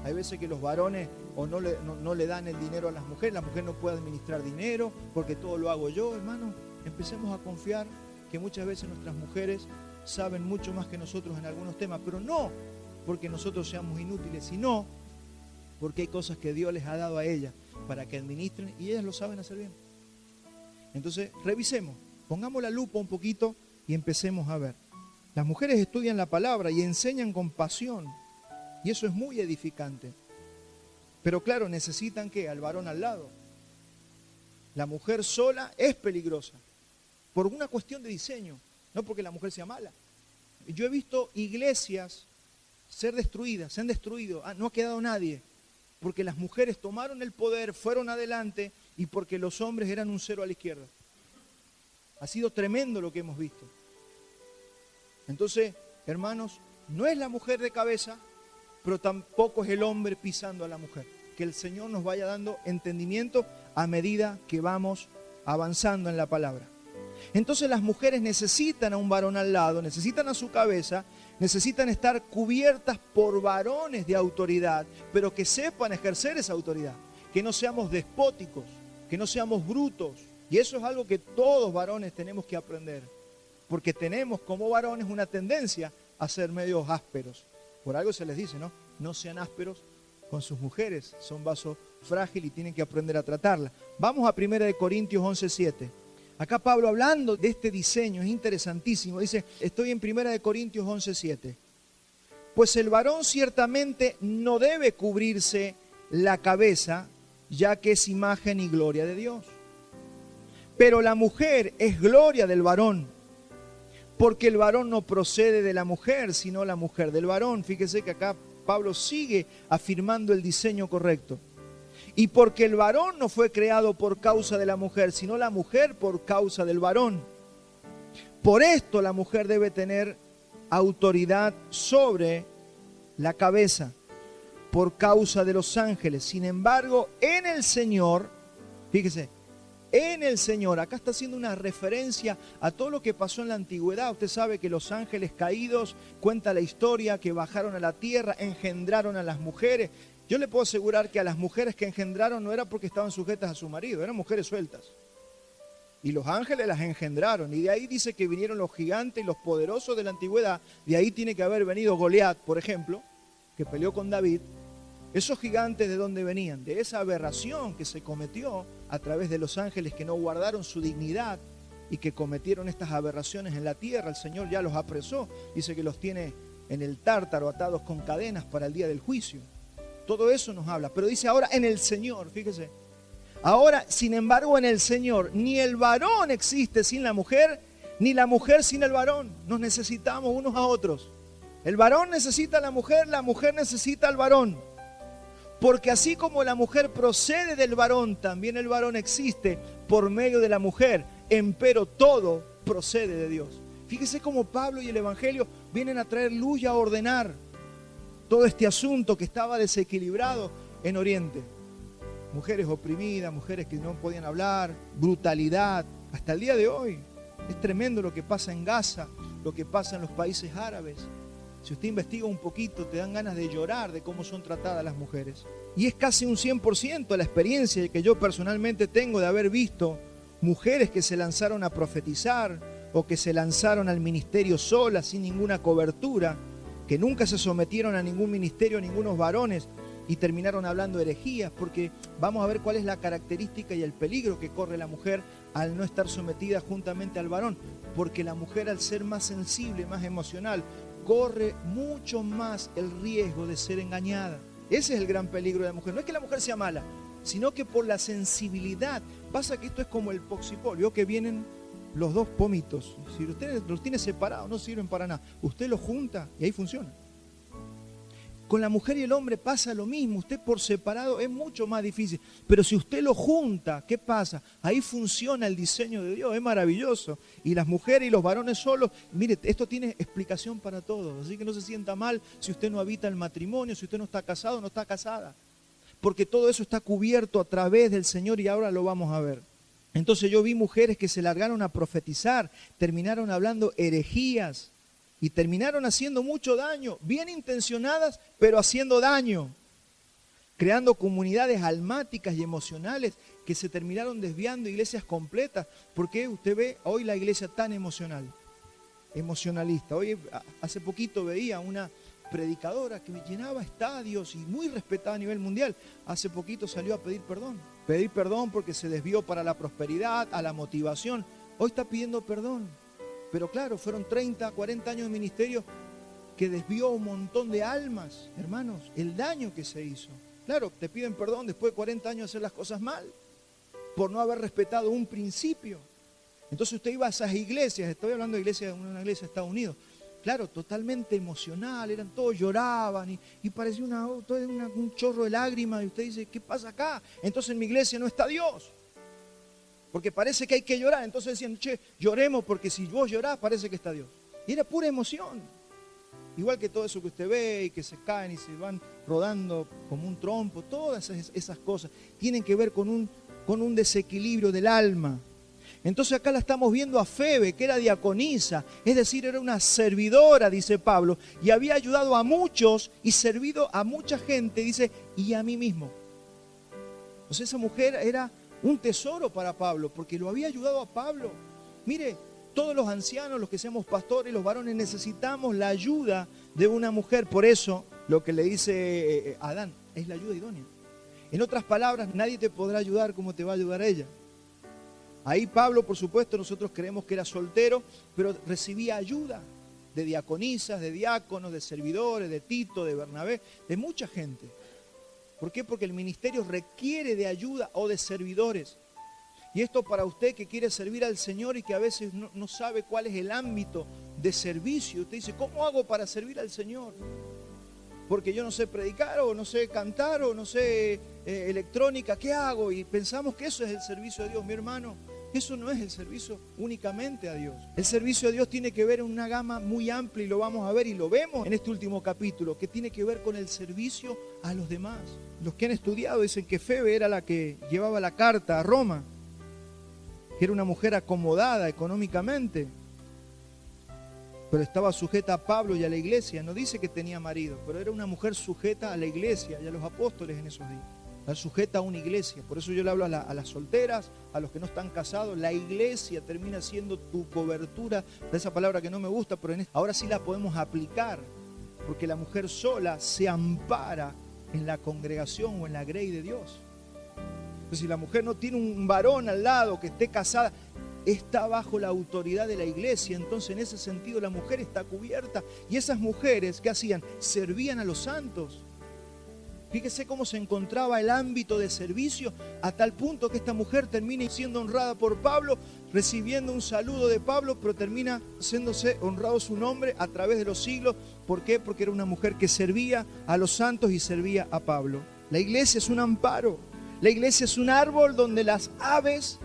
Hay veces que los varones o no le dan el dinero a las mujeres, la mujer no puede administrar dinero porque todo lo hago yo, hermano. Empecemos a confiar que muchas veces nuestras mujeres saben mucho más que nosotros en algunos temas, pero no porque nosotros seamos inútiles, sino porque hay cosas que Dios les ha dado a ellas para que administren y ellas lo saben hacer bien. Entonces, revisemos, pongamos la lupa un poquito y empecemos a ver. Las mujeres estudian la palabra y enseñan con pasión, y eso es muy edificante. Pero claro, necesitan ¿qué? Al varón al lado. La mujer sola es peligrosa, por una cuestión de diseño, no porque la mujer sea mala. Yo he visto iglesias ser destruidas, se han destruido, no ha quedado nadie, porque las mujeres tomaron el poder, fueron adelante, y porque los hombres eran un cero a la izquierda. Ha sido tremendo lo que hemos visto. Entonces, hermanos, no es la mujer de cabeza, pero tampoco es el hombre pisando a la mujer. Que el Señor nos vaya dando entendimiento a medida que vamos avanzando en la palabra. Entonces las mujeres necesitan a un varón al lado, necesitan a su cabeza, necesitan estar cubiertas por varones de autoridad, pero que sepan ejercer esa autoridad, que no seamos despóticos, que no seamos brutos. Y eso es algo que todos varones tenemos que aprender, porque tenemos como varones una tendencia a ser medios ásperos. Por algo se les dice, ¿no? No sean ásperos con sus mujeres, son vaso frágil y tienen que aprender a tratarla. Vamos a 1 Corintios 11:7. Acá Pablo hablando de este diseño, es interesantísimo. Dice, estoy en 1 Corintios 11:7. Pues el varón ciertamente no debe cubrirse la cabeza, ya que es imagen y gloria de Dios. Pero la mujer es gloria del varón, porque el varón no procede de la mujer, sino la mujer del varón. Fíjese que acá Pablo sigue afirmando el diseño correcto. Y porque el varón no fue creado por causa de la mujer, sino la mujer por causa del varón. Por esto la mujer debe tener autoridad sobre la cabeza, por causa de los ángeles. Sin embargo, en el Señor, fíjese, en el Señor. Acá está haciendo una referencia a todo lo que pasó en la antigüedad. Usted sabe que los ángeles caídos, cuenta la historia, que bajaron a la tierra, engendraron a las mujeres. Yo le puedo asegurar que a las mujeres que engendraron no era porque estaban sujetas a su marido, eran mujeres sueltas. Y los ángeles las engendraron. Y de ahí dice que vinieron los gigantes y los poderosos de la antigüedad. De ahí tiene que haber venido Goliat, por ejemplo, que peleó con David. Esos gigantes, ¿de dónde venían? De esa aberración que se cometió a través de los ángeles que no guardaron su dignidad y que cometieron estas aberraciones en la tierra. El Señor ya los apresó. Dice que los tiene en el Tártaro atados con cadenas para el día del juicio. Todo eso nos habla. Pero dice ahora en el Señor, fíjese. Ahora, sin embargo, en el Señor, ni el varón existe sin la mujer, ni la mujer sin el varón. Nos necesitamos unos a otros. El varón necesita a la mujer necesita al varón. Porque así como la mujer procede del varón, también el varón existe por medio de la mujer. Empero todo procede de Dios. Fíjese cómo Pablo y el Evangelio vienen a traer luz y a ordenar todo este asunto que estaba desequilibrado en Oriente. Mujeres oprimidas, mujeres que no podían hablar, brutalidad, hasta el día de hoy. Es tremendo lo que pasa en Gaza, lo que pasa en los países árabes. Si usted investiga un poquito, te dan ganas de llorar de cómo son tratadas las mujeres. Y es casi un 100% la experiencia que yo personalmente tengo de haber visto mujeres que se lanzaron a profetizar o que se lanzaron al ministerio solas, sin ninguna cobertura, que nunca se sometieron a ningún ministerio, a ningunos varones, y terminaron hablando herejías, porque vamos a ver cuál es la característica y el peligro que corre la mujer al no estar sometida juntamente al varón, porque la mujer, al ser más sensible, más emocional, corre mucho más el riesgo de ser engañada. Ese es el gran peligro de la mujer. No es que la mujer sea mala, sino que por la sensibilidad. Pasa que esto es como el poxipol, vio que vienen los dos pomitos. Si usted los tiene separados, no sirven para nada. Usted los junta y ahí funciona. Con la mujer y el hombre pasa lo mismo. Usted por separado es mucho más difícil. Pero si usted lo junta, ¿qué pasa? Ahí funciona el diseño de Dios. Es maravilloso. Y las mujeres y los varones solos, mire, esto tiene explicación para todos. Así que no se sienta mal si usted no habita el matrimonio, si usted no está casado, no está casada. Porque todo eso está cubierto a través del Señor y ahora lo vamos a ver. Entonces yo vi mujeres que se largaron a profetizar, terminaron hablando herejías. Y terminaron haciendo mucho daño, bien intencionadas, pero haciendo daño. Creando comunidades almáticas y emocionales que se terminaron desviando iglesias completas. Porque usted ve hoy la iglesia tan emocional, emocionalista. Hoy, hace poquito veía una predicadora que llenaba estadios y muy respetada a nivel mundial. Hace poquito salió a pedir perdón. Pedir perdón porque se desvió para la prosperidad, a la motivación. Hoy está pidiendo perdón. Pero claro, fueron 30, 40 años de ministerio que desvió un montón de almas, hermanos, el daño que se hizo. Claro, te piden perdón después de 40 años de hacer las cosas mal, por no haber respetado un principio. Entonces usted iba a esas iglesias, estoy hablando de una iglesia de Estados Unidos, claro, totalmente emocional, todos lloraban y parecía un chorro de lágrimas y usted dice, ¿qué pasa acá? Entonces en mi iglesia no está Dios. Porque parece que hay que llorar. Entonces decían, che, lloremos porque si vos llorás parece que está Dios. Y era pura emoción. Igual que todo eso que usted ve y que se caen y se van rodando como un trompo. Todas esas cosas tienen que ver con un desequilibrio del alma. Entonces acá la estamos viendo a Febe, que era diaconisa. Es decir, era una servidora, dice Pablo. Y había ayudado a muchos y servido a mucha gente, dice, y a mí mismo. Entonces esa mujer era un tesoro para Pablo, porque lo había ayudado a Pablo. Mire, todos los ancianos, los que seamos pastores, los varones, necesitamos la ayuda de una mujer. Por eso, lo que le dice Adán, es la ayuda idónea. En otras palabras, nadie te podrá ayudar como te va a ayudar ella. Ahí Pablo, por supuesto, nosotros creemos que era soltero, pero recibía ayuda de diaconisas, de diáconos, de servidores, de Tito, de Bernabé, de mucha gente. ¿Por qué? Porque el ministerio requiere de ayuda o de servidores. Y esto para usted que quiere servir al Señor y que a veces no sabe cuál es el ámbito de servicio. Usted dice, ¿cómo hago para servir al Señor? Porque yo no sé predicar o no sé cantar o no sé electrónica. ¿Qué hago? Y pensamos que eso es el servicio a Dios, mi hermano. Eso no es el servicio únicamente a Dios. El servicio a Dios tiene que ver en una gama muy amplia y lo vamos a ver y lo vemos en este último capítulo, que tiene que ver con el servicio a los demás. Los que han estudiado dicen que Febe era la que llevaba la carta a Roma. que era una mujer acomodada económicamente, pero estaba sujeta a Pablo y a la iglesia. No dice que tenía marido, pero era una mujer sujeta a la iglesia y a los apóstoles en esos días. Está sujeta a una iglesia. Por eso yo le hablo a las solteras, a los que no están casados. La iglesia termina siendo tu cobertura. De esa palabra que no me gusta, pero ahora sí la podemos aplicar, porque la mujer sola se ampara en la congregación o en la grey de Dios. Entonces, si la mujer no tiene un varón al lado que esté casada, está bajo la autoridad de la iglesia. Entonces, en ese sentido, la mujer está cubierta. Y esas mujeres, ¿qué hacían? Servían a los santos. Fíjese cómo se encontraba el ámbito de servicio, a tal punto que esta mujer termina siendo honrada por Pablo, recibiendo un saludo de Pablo, pero termina haciéndose honrado su nombre a través de los siglos. ¿Por qué? Porque era una mujer que servía a los santos y servía a Pablo. La iglesia es un amparo. La iglesia es un árbol donde las aves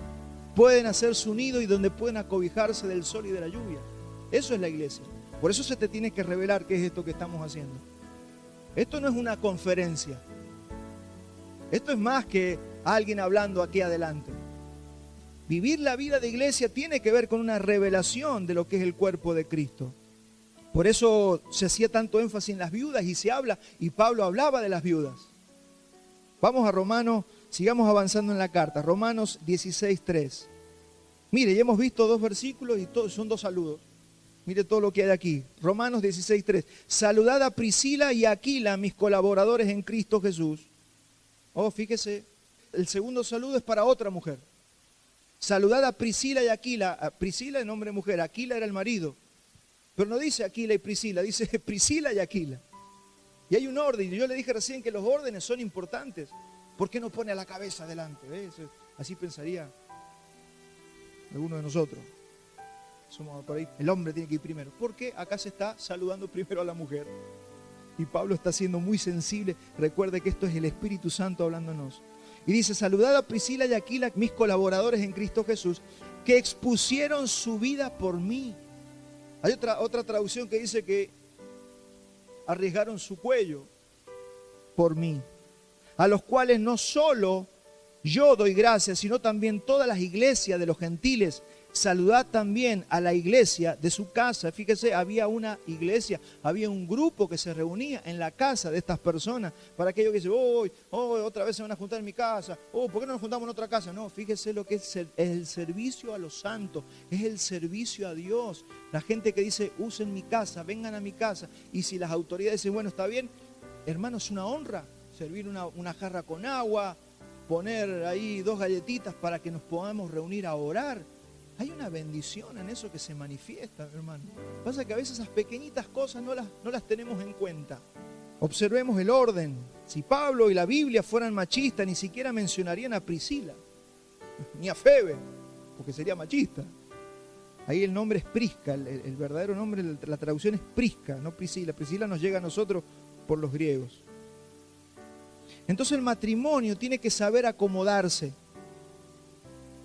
pueden hacer su nido y donde pueden acobijarse del sol y de la lluvia. Eso es la iglesia. Por eso se te tiene que revelar qué es esto que estamos haciendo. Esto no es una conferencia. Esto es más que alguien hablando aquí adelante. Vivir la vida de iglesia tiene que ver con una revelación de lo que es el cuerpo de Cristo. Por eso se hacía tanto énfasis en las viudas y se habla, y Pablo hablaba de las viudas. Vamos a Romanos, sigamos avanzando en la carta. Romanos 16:3. Mire, ya hemos visto 2 versículos y son 2 saludos. Mire todo lo que hay aquí. Romanos 16:3. Saludad a Priscila y a Aquila, mis colaboradores en Cristo Jesús. Oh, fíjese, el segundo saludo es para otra mujer. Saludad a Priscila y Aquila. Priscila es nombre de mujer, Aquila era el marido. Pero no dice Aquila y Priscila, dice Priscila y Aquila. Y hay un orden. Yo le dije recién que los órdenes son importantes. ¿Por qué no pone a la cabeza adelante? ¿Ves? Así pensaría alguno de nosotros. Somos por ahí, el hombre tiene que ir primero. Porque acá se está saludando primero a la mujer. Y Pablo está siendo muy sensible. Recuerde que esto es el Espíritu Santo hablándonos. Y dice, saludad a Priscila y Aquila, mis colaboradores en Cristo Jesús, que expusieron su vida por mí. Hay otra traducción que dice que arriesgaron su cuello por mí. A los cuales no solo yo doy gracias, sino también todas las iglesias de los gentiles. Saludad también a la iglesia de su casa. Fíjese, había una iglesia, había un grupo que se reunía en la casa de estas personas. Para aquellos que dicen, otra vez se van a juntar en mi casa. ¿Por qué no nos juntamos en otra casa? No, fíjese lo que es el servicio a los santos, es el servicio a Dios. La gente que dice, usen mi casa, vengan a mi casa. Y si las autoridades dicen, bueno, está bien, hermano, es una honra servir una jarra con agua, poner ahí 2 galletitas para que nos podamos reunir a orar. Hay una bendición en eso que se manifiesta, hermano. Pasa que a veces esas pequeñitas cosas no las tenemos en cuenta. Observemos el orden. Si Pablo y la Biblia fueran machistas, ni siquiera mencionarían a Priscila, ni a Febe, porque sería machista. Ahí el nombre es Prisca, el verdadero nombre, la traducción es Prisca, no Priscila. Priscila nos llega a nosotros por los griegos. Entonces el matrimonio tiene que saber acomodarse.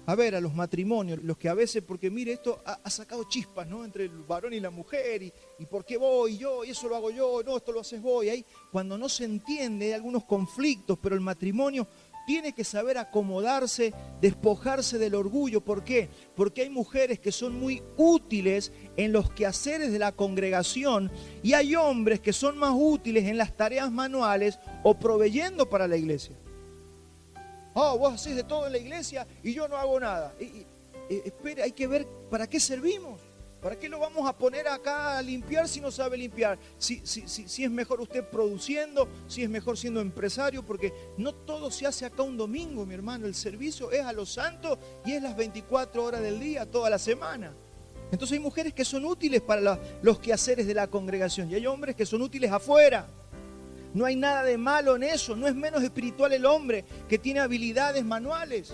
A ver, a los matrimonios, los que a veces, porque mire, esto ha sacado chispas, ¿no? Entre el varón y la mujer, y por qué voy yo, y eso lo hago yo, no, esto lo haces vos, y ahí cuando no se entiende hay algunos conflictos, pero el matrimonio tiene que saber acomodarse, despojarse del orgullo. ¿Por qué? Porque hay mujeres que son muy útiles en los quehaceres de la congregación y hay hombres que son más útiles en las tareas manuales o proveyendo para la iglesia. Vos hacés de todo en la iglesia y yo no hago nada. Espere, hay que ver para qué servimos. ¿Para qué lo vamos a poner acá a limpiar si no sabe limpiar? Si es mejor usted produciendo, si es mejor siendo empresario, porque no todo se hace acá un domingo, mi hermano. El servicio es a los santos y es las 24 horas del día, toda la semana. Entonces hay mujeres que son útiles para los quehaceres de la congregación y hay hombres que son útiles afuera. No hay nada de malo en eso. No es menos espiritual el hombre que tiene habilidades manuales.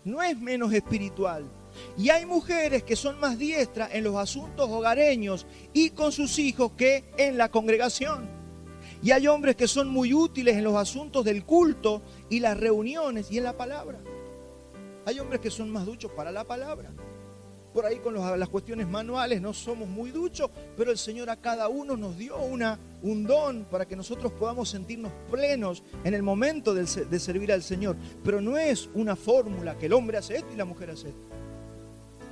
No es menos espiritual. Y hay mujeres que son más diestras en los asuntos hogareños y con sus hijos que en la congregación. Y hay hombres que son muy útiles en los asuntos del culto y las reuniones y en la palabra. Hay hombres que son más duchos para la palabra. Por ahí con las cuestiones manuales no somos muy duchos, pero el Señor a cada uno nos dio un don para que nosotros podamos sentirnos plenos en el momento de servir al Señor. Pero no es una fórmula que el hombre hace esto y la mujer hace esto.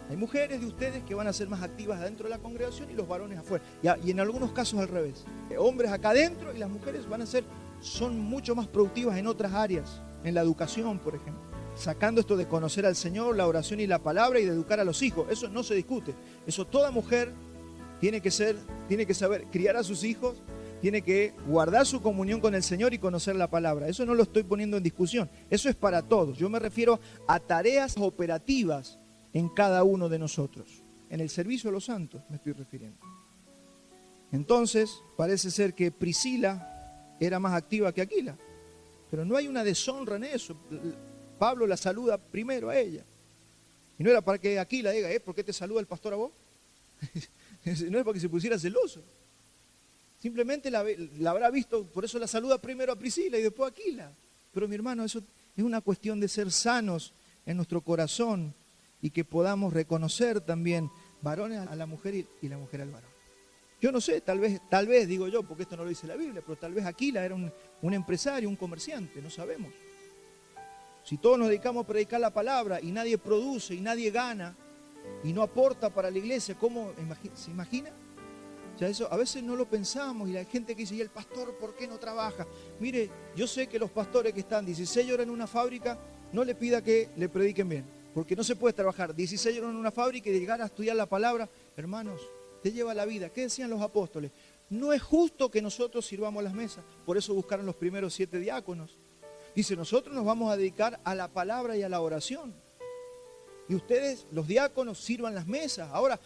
Hay mujeres de ustedes que van a ser más activas dentro de la congregación y los varones afuera. Y en algunos casos al revés. Hombres acá adentro y las mujeres son mucho más productivas en otras áreas. En la educación, por ejemplo. Sacando esto de conocer al Señor, la oración y la palabra y de educar a los hijos. Eso no se discute. Eso toda mujer tiene que saber criar a sus hijos, tiene que guardar su comunión con el Señor y conocer la palabra. Eso no lo estoy poniendo en discusión. Eso es para todos. Yo me refiero a tareas operativas en cada uno de nosotros. En el servicio a los santos me estoy refiriendo. Entonces, parece ser que Priscila era más activa que Aquila. Pero no hay una deshonra en eso. Pablo la saluda primero a ella. Y no era para que Aquila diga, ¿por qué te saluda el pastor a vos? No es para que se pusiera celoso. Simplemente la habrá visto, por eso la saluda primero a Priscila y después a Aquila. Pero mi hermano, eso es una cuestión de ser sanos en nuestro corazón y que podamos reconocer también varones a la mujer y la mujer al varón. Yo no sé, tal vez digo yo, porque esto no lo dice la Biblia, pero tal vez Aquila era un empresario, un comerciante, no sabemos. Si todos nos dedicamos a predicar la palabra y nadie produce y nadie gana y no aporta para la iglesia, ¿cómo se imagina? O sea, eso a veces no lo pensamos y la gente que dice, ¿y el pastor por qué no trabaja? Mire, yo sé que los pastores que están 16 horas en una fábrica, no le pida que le prediquen bien, porque no se puede trabajar 16 horas en una fábrica y llegar a estudiar la palabra. Hermanos, te lleva la vida. ¿Qué decían los apóstoles? No es justo que nosotros sirvamos las mesas. Por eso buscaron los primeros 7 diáconos. Dice, nosotros nos vamos a dedicar a la palabra y a la oración. Y ustedes, los diáconos, sirvan las mesas. Ahora,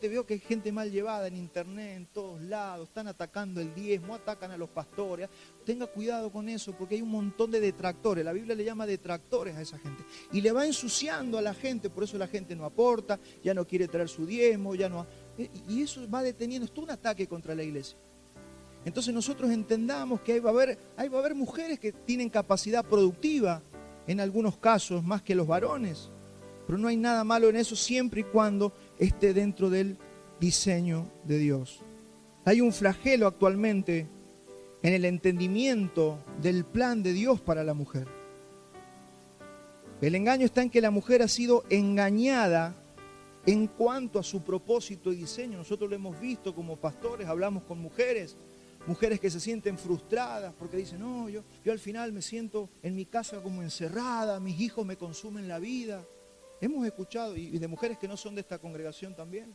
veo que hay gente mal llevada en internet, en todos lados, están atacando el diezmo, atacan a los pastores. Tenga cuidado con eso, porque hay un montón de detractores. La Biblia le llama detractores a esa gente. Y le va ensuciando a la gente, por eso la gente no aporta, ya no quiere traer su diezmo, y eso va deteniendo, es todo un ataque contra la iglesia. Entonces nosotros entendamos que ahí va a haber mujeres que tienen capacidad productiva, en algunos casos, más que los varones. Pero no hay nada malo en eso siempre y cuando esté dentro del diseño de Dios. Hay un flagelo actualmente en el entendimiento del plan de Dios para la mujer. El engaño está en que la mujer ha sido engañada en cuanto a su propósito y diseño. Nosotros lo hemos visto como pastores, hablamos con mujeres que se sienten frustradas porque dicen, no, yo al final me siento en mi casa como encerrada, mis hijos me consumen la vida. Hemos escuchado, y de mujeres que no son de esta congregación también,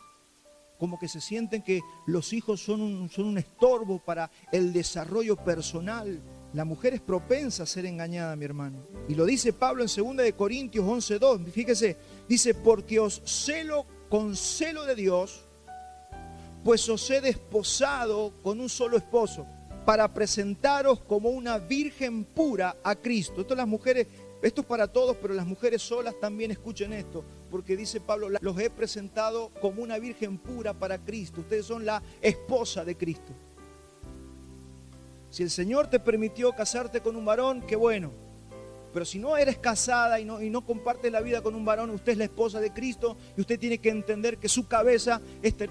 como que se sienten que los hijos son un estorbo para el desarrollo personal. La mujer es propensa a ser engañada, mi hermano. Y lo dice Pablo en 2 Corintios 11:2. Fíjese, dice, porque os celo con celo de Dios, pues os he desposado con un solo esposo, para presentaros como una virgen pura a Cristo. Esto las mujeres, esto es para todos, pero las mujeres solas también escuchen esto, porque dice Pablo, los he presentado como una virgen pura para Cristo. Ustedes son la esposa de Cristo. Si el Señor te permitió casarte con un varón, qué bueno. Pero si no eres casada y no compartes la vida con un varón, usted es la esposa de Cristo y usted tiene que entender que su cabeza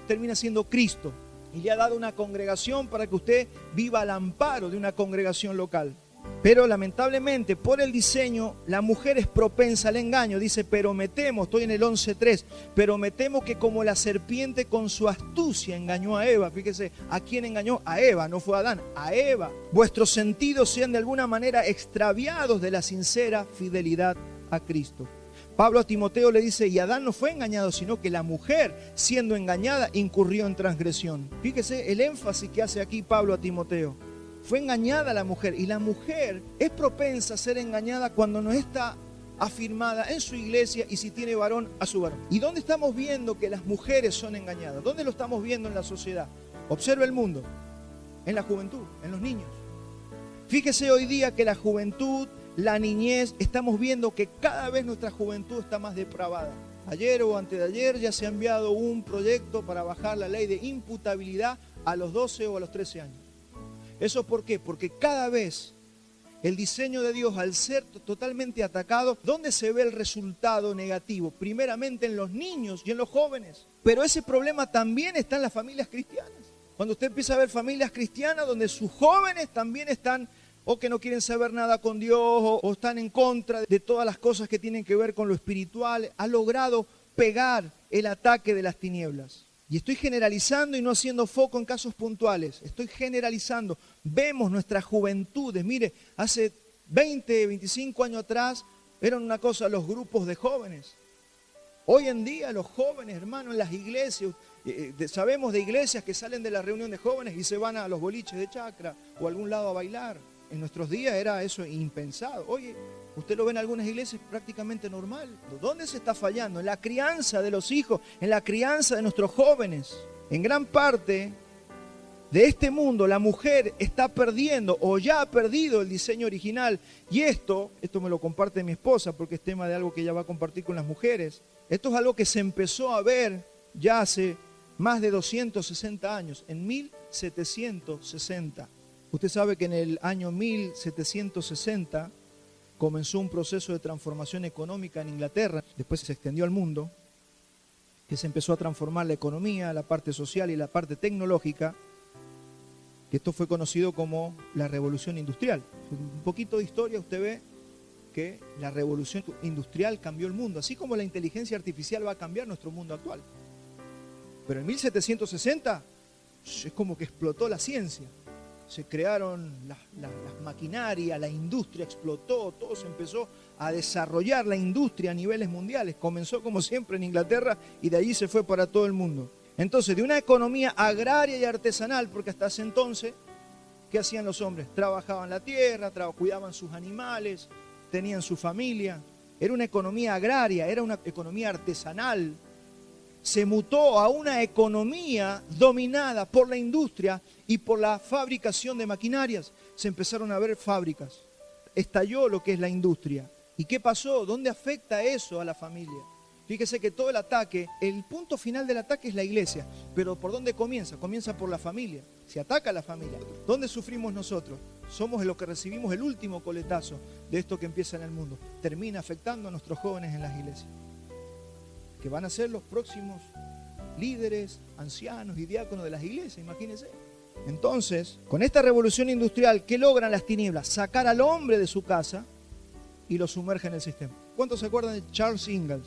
termina siendo Cristo. Y le ha dado una congregación para que usted viva al amparo de una congregación local. Pero lamentablemente por el diseño la mujer es propensa al engaño. Dice, pero me temo, estoy en el 11:3, pero me temo que como la serpiente con su astucia engañó a Eva. Fíjese, ¿a quién engañó? A Eva, no fue a Adán, a Eva. Vuestros sentidos sean de alguna manera extraviados de la sincera fidelidad a Cristo. Pablo a Timoteo le dice, y Adán no fue engañado, sino que la mujer, siendo engañada, incurrió en transgresión. Fíjese el énfasis que hace aquí Pablo a Timoteo. Fue engañada la mujer, y la mujer es propensa a ser engañada cuando no está afirmada en su iglesia y si tiene varón, a su varón. ¿Y dónde estamos viendo que las mujeres son engañadas? ¿Dónde lo estamos viendo en la sociedad? Observe el mundo, en la juventud, en los niños. Fíjese hoy día que la juventud, la niñez, estamos viendo que cada vez nuestra juventud está más depravada. Ayer o antes de ayer ya se ha enviado un proyecto para bajar la ley de imputabilidad a los 12 o a los 13 años. ¿Eso por qué? Porque cada vez el diseño de Dios, al ser totalmente atacado, ¿dónde se ve el resultado negativo? Primeramente en los niños y en los jóvenes. Pero ese problema también está en las familias cristianas. Cuando usted empieza a ver familias cristianas donde sus jóvenes también están o que no quieren saber nada con Dios o están en contra de todas las cosas que tienen que ver con lo espiritual, ha logrado pegar el ataque de las tinieblas. Y estoy generalizando y no haciendo foco en casos puntuales. Estoy generalizando. Vemos nuestras juventudes. Mire, hace 20, 25 años atrás eran una cosa los grupos de jóvenes. Hoy en día los jóvenes, hermanos, en las iglesias, sabemos de iglesias que salen de la reunión de jóvenes y se van a los boliches de chacra o a algún lado a bailar. En nuestros días era eso impensado. Oye, usted lo ve en algunas iglesias prácticamente normal. ¿Dónde se está fallando? En la crianza de los hijos, en la crianza de nuestros jóvenes. En gran parte de este mundo la mujer está perdiendo o ya ha perdido el diseño original. Y esto me lo comparte mi esposa porque es tema de algo que ella va a compartir con las mujeres. Esto es algo que se empezó a ver ya hace más de 260 años, en 1760. Usted sabe que en el año 1760 comenzó un proceso de transformación económica en Inglaterra, después se extendió al mundo, que se empezó a transformar la economía, la parte social y la parte tecnológica, que esto fue conocido como la revolución industrial. Un poquito de historia, usted ve que la revolución industrial cambió el mundo, así como la inteligencia artificial va a cambiar nuestro mundo actual. Pero en 1760 es como que explotó la ciencia. Se crearon las maquinarias, la industria explotó, todo se empezó a desarrollar la industria a niveles mundiales. Comenzó como siempre en Inglaterra y de allí se fue para todo el mundo. Entonces, de una economía agraria y artesanal, porque hasta ese entonces, ¿qué hacían los hombres? Trabajaban la tierra, cuidaban sus animales, tenían su familia. Era una economía agraria, era una economía artesanal. Se mutó a una economía dominada por la industria y por la fabricación de maquinarias. Se empezaron a ver fábricas. Estalló lo que es la industria. ¿Y qué pasó? ¿Dónde afecta eso a la familia? Fíjese que todo el ataque, el punto final del ataque es la iglesia. Pero ¿por dónde comienza? Comienza por la familia. Se ataca a la familia. ¿Dónde sufrimos nosotros? Somos los que recibimos el último coletazo de esto que empieza en el mundo. Termina afectando a nuestros jóvenes en las iglesias, que van a ser los próximos líderes, ancianos y diáconos de las iglesias, imagínense. Entonces, con esta revolución industrial, ¿qué logran las tinieblas? Sacar al hombre de su casa y lo sumergen en el sistema. ¿Cuántos se acuerdan de Charles Ingalls?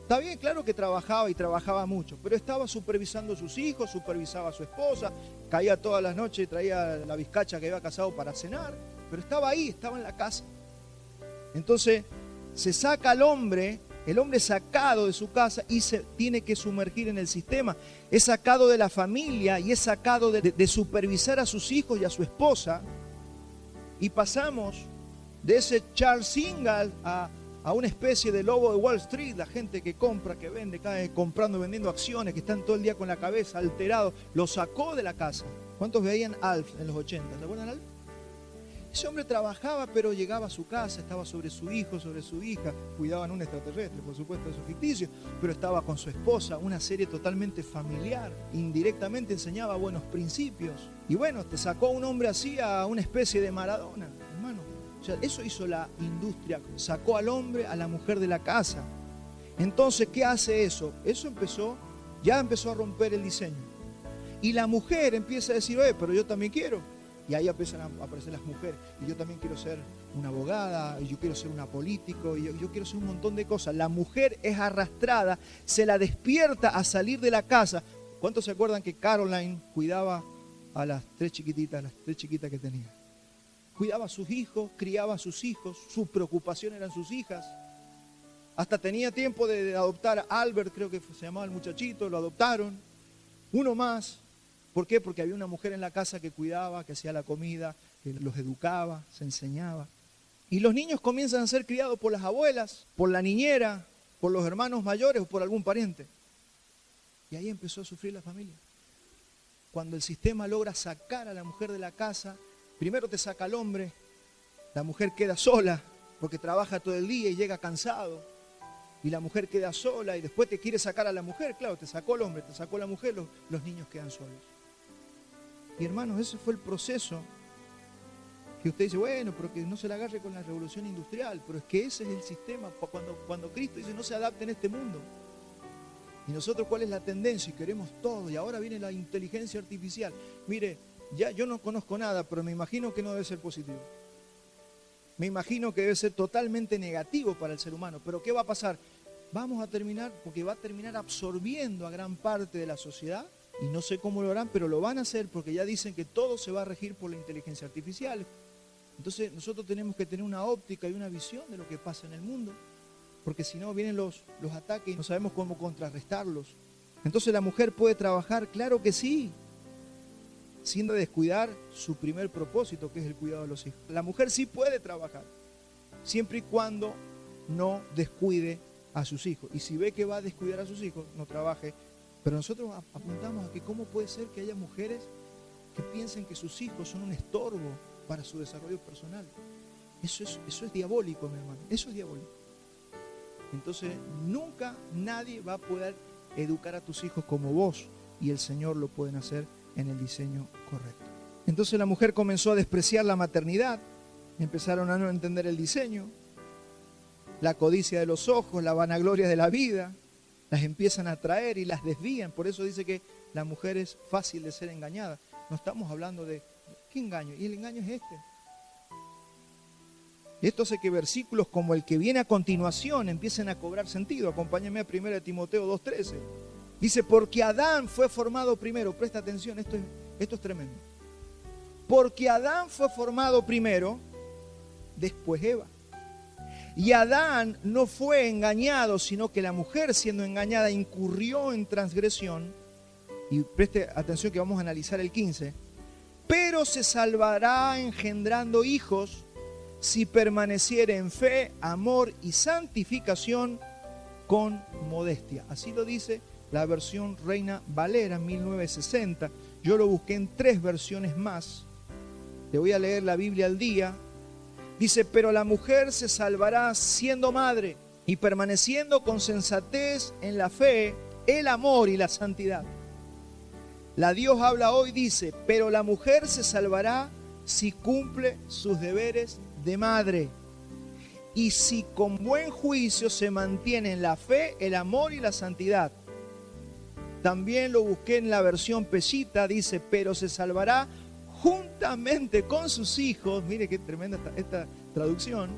Está bien, claro que trabajaba y trabajaba mucho, pero estaba supervisando a sus hijos, supervisaba a su esposa, caía todas las noches y traía la bizcacha que había casado para cenar, pero estaba ahí, estaba en la casa. Entonces, se saca al hombre, el hombre es sacado de su casa y se tiene que sumergir en el sistema. Es sacado de la familia y es sacado de supervisar a sus hijos y a su esposa. Y pasamos de ese Charles Ingalls a una especie de lobo de Wall Street, la gente que compra, que vende, cae comprando, vendiendo acciones, que están todo el día con la cabeza alterados. Lo sacó de la casa. ¿Cuántos veían Alf en los 80? ¿Se acuerdan Alf? Ese hombre trabajaba, pero llegaba a su casa, estaba sobre su hijo, sobre su hija, cuidaban un extraterrestre, por supuesto, eso es ficticio, pero estaba con su esposa, una serie totalmente familiar, indirectamente enseñaba buenos principios. Y bueno, te sacó a un hombre así a una especie de Maradona, hermano. O sea, eso hizo la industria, sacó al hombre, a la mujer de la casa. Entonces, ¿qué hace eso? Eso ya empezó a romper el diseño. Y la mujer empieza a decir, pero yo también quiero. Y ahí empiezan a aparecer las mujeres. Y yo también quiero ser una abogada, y yo quiero ser una político, y yo quiero ser un montón de cosas. La mujer es arrastrada, se la despierta a salir de la casa. ¿Cuántos se acuerdan que Caroline cuidaba a las tres chiquitas que tenía? Cuidaba a sus hijos, criaba a sus hijos, su preocupación eran sus hijas. Hasta tenía tiempo de adoptar a Albert, creo que se llamaba el muchachito, lo adoptaron. Uno más. ¿Por qué? Porque había una mujer en la casa que cuidaba, que hacía la comida, que los educaba, se enseñaba. Y los niños comienzan a ser criados por las abuelas, por la niñera, por los hermanos mayores o por algún pariente. Y ahí empezó a sufrir la familia. Cuando el sistema logra sacar a la mujer de la casa, primero te saca al hombre, la mujer queda sola porque trabaja todo el día y llega cansado. Y la mujer queda sola y después te quiere sacar a la mujer. Claro, te sacó el hombre, te sacó la mujer, los niños quedan solos. Y hermanos, ese fue el proceso que usted dice, bueno, pero que no se la agarre con la revolución industrial, pero es que ese es el sistema, cuando Cristo dice no se adapte en este mundo. Y nosotros, ¿cuál es la tendencia? Y queremos todo, y ahora viene la inteligencia artificial. Mire, ya yo no conozco nada, pero me imagino que no debe ser positivo. Me imagino que debe ser totalmente negativo para el ser humano, pero ¿qué va a pasar? vamos a terminar, porque va a terminar absorbiendo a gran parte de la sociedad, y no sé cómo lo harán, pero lo van a hacer porque ya dicen que todo se va a regir por la inteligencia artificial. Entonces nosotros tenemos que tener una óptica y una visión de lo que pasa en el mundo, porque si no vienen los ataques y no sabemos cómo contrarrestarlos. Entonces la mujer puede trabajar, claro que sí, sin descuidar su primer propósito, que es el cuidado de los hijos. La mujer sí puede trabajar, siempre y cuando no descuide a sus hijos. Y si ve que va a descuidar a sus hijos, no trabaje. Pero nosotros apuntamos a que cómo puede ser que haya mujeres que piensen que sus hijos son un estorbo para su desarrollo personal. Eso es diabólico, mi hermano, eso es diabólico. Entonces nunca nadie va a poder educar a tus hijos como vos y el Señor lo pueden hacer en el diseño correcto. Entonces la mujer comenzó a despreciar la maternidad, empezaron a no entender el diseño, la codicia de los ojos, la vanagloria de la vida, las empiezan a atraer y las desvían. Por eso dice que la mujer es fácil de ser engañada. No estamos hablando de ¿qué engaño? Y el engaño es este. Esto hace que versículos como el que viene a continuación empiecen a cobrar sentido. Acompáñenme a 1 Timoteo 2:13. Dice, porque Adán fue formado primero. Presta atención, esto es tremendo. Porque Adán fue formado primero, después Eva. Y Adán no fue engañado, sino que la mujer, siendo engañada, incurrió en transgresión. Y preste atención que vamos a analizar el 15. Pero se salvará engendrando hijos si permaneciere en fe, amor y santificación con modestia. Así lo dice la versión Reina Valera 1960. Yo lo busqué en 3 versiones más. Te voy a leer la Biblia al día. Dice, pero la mujer se salvará siendo madre y permaneciendo con sensatez en la fe, el amor y la santidad. La Dios habla hoy, dice, pero la mujer se salvará si cumple sus deberes de madre y si con buen juicio se mantiene en la fe, el amor y la santidad. También lo busqué en la versión Peshita, dice, pero se salvará juntamente con sus hijos. Mire qué tremenda esta traducción.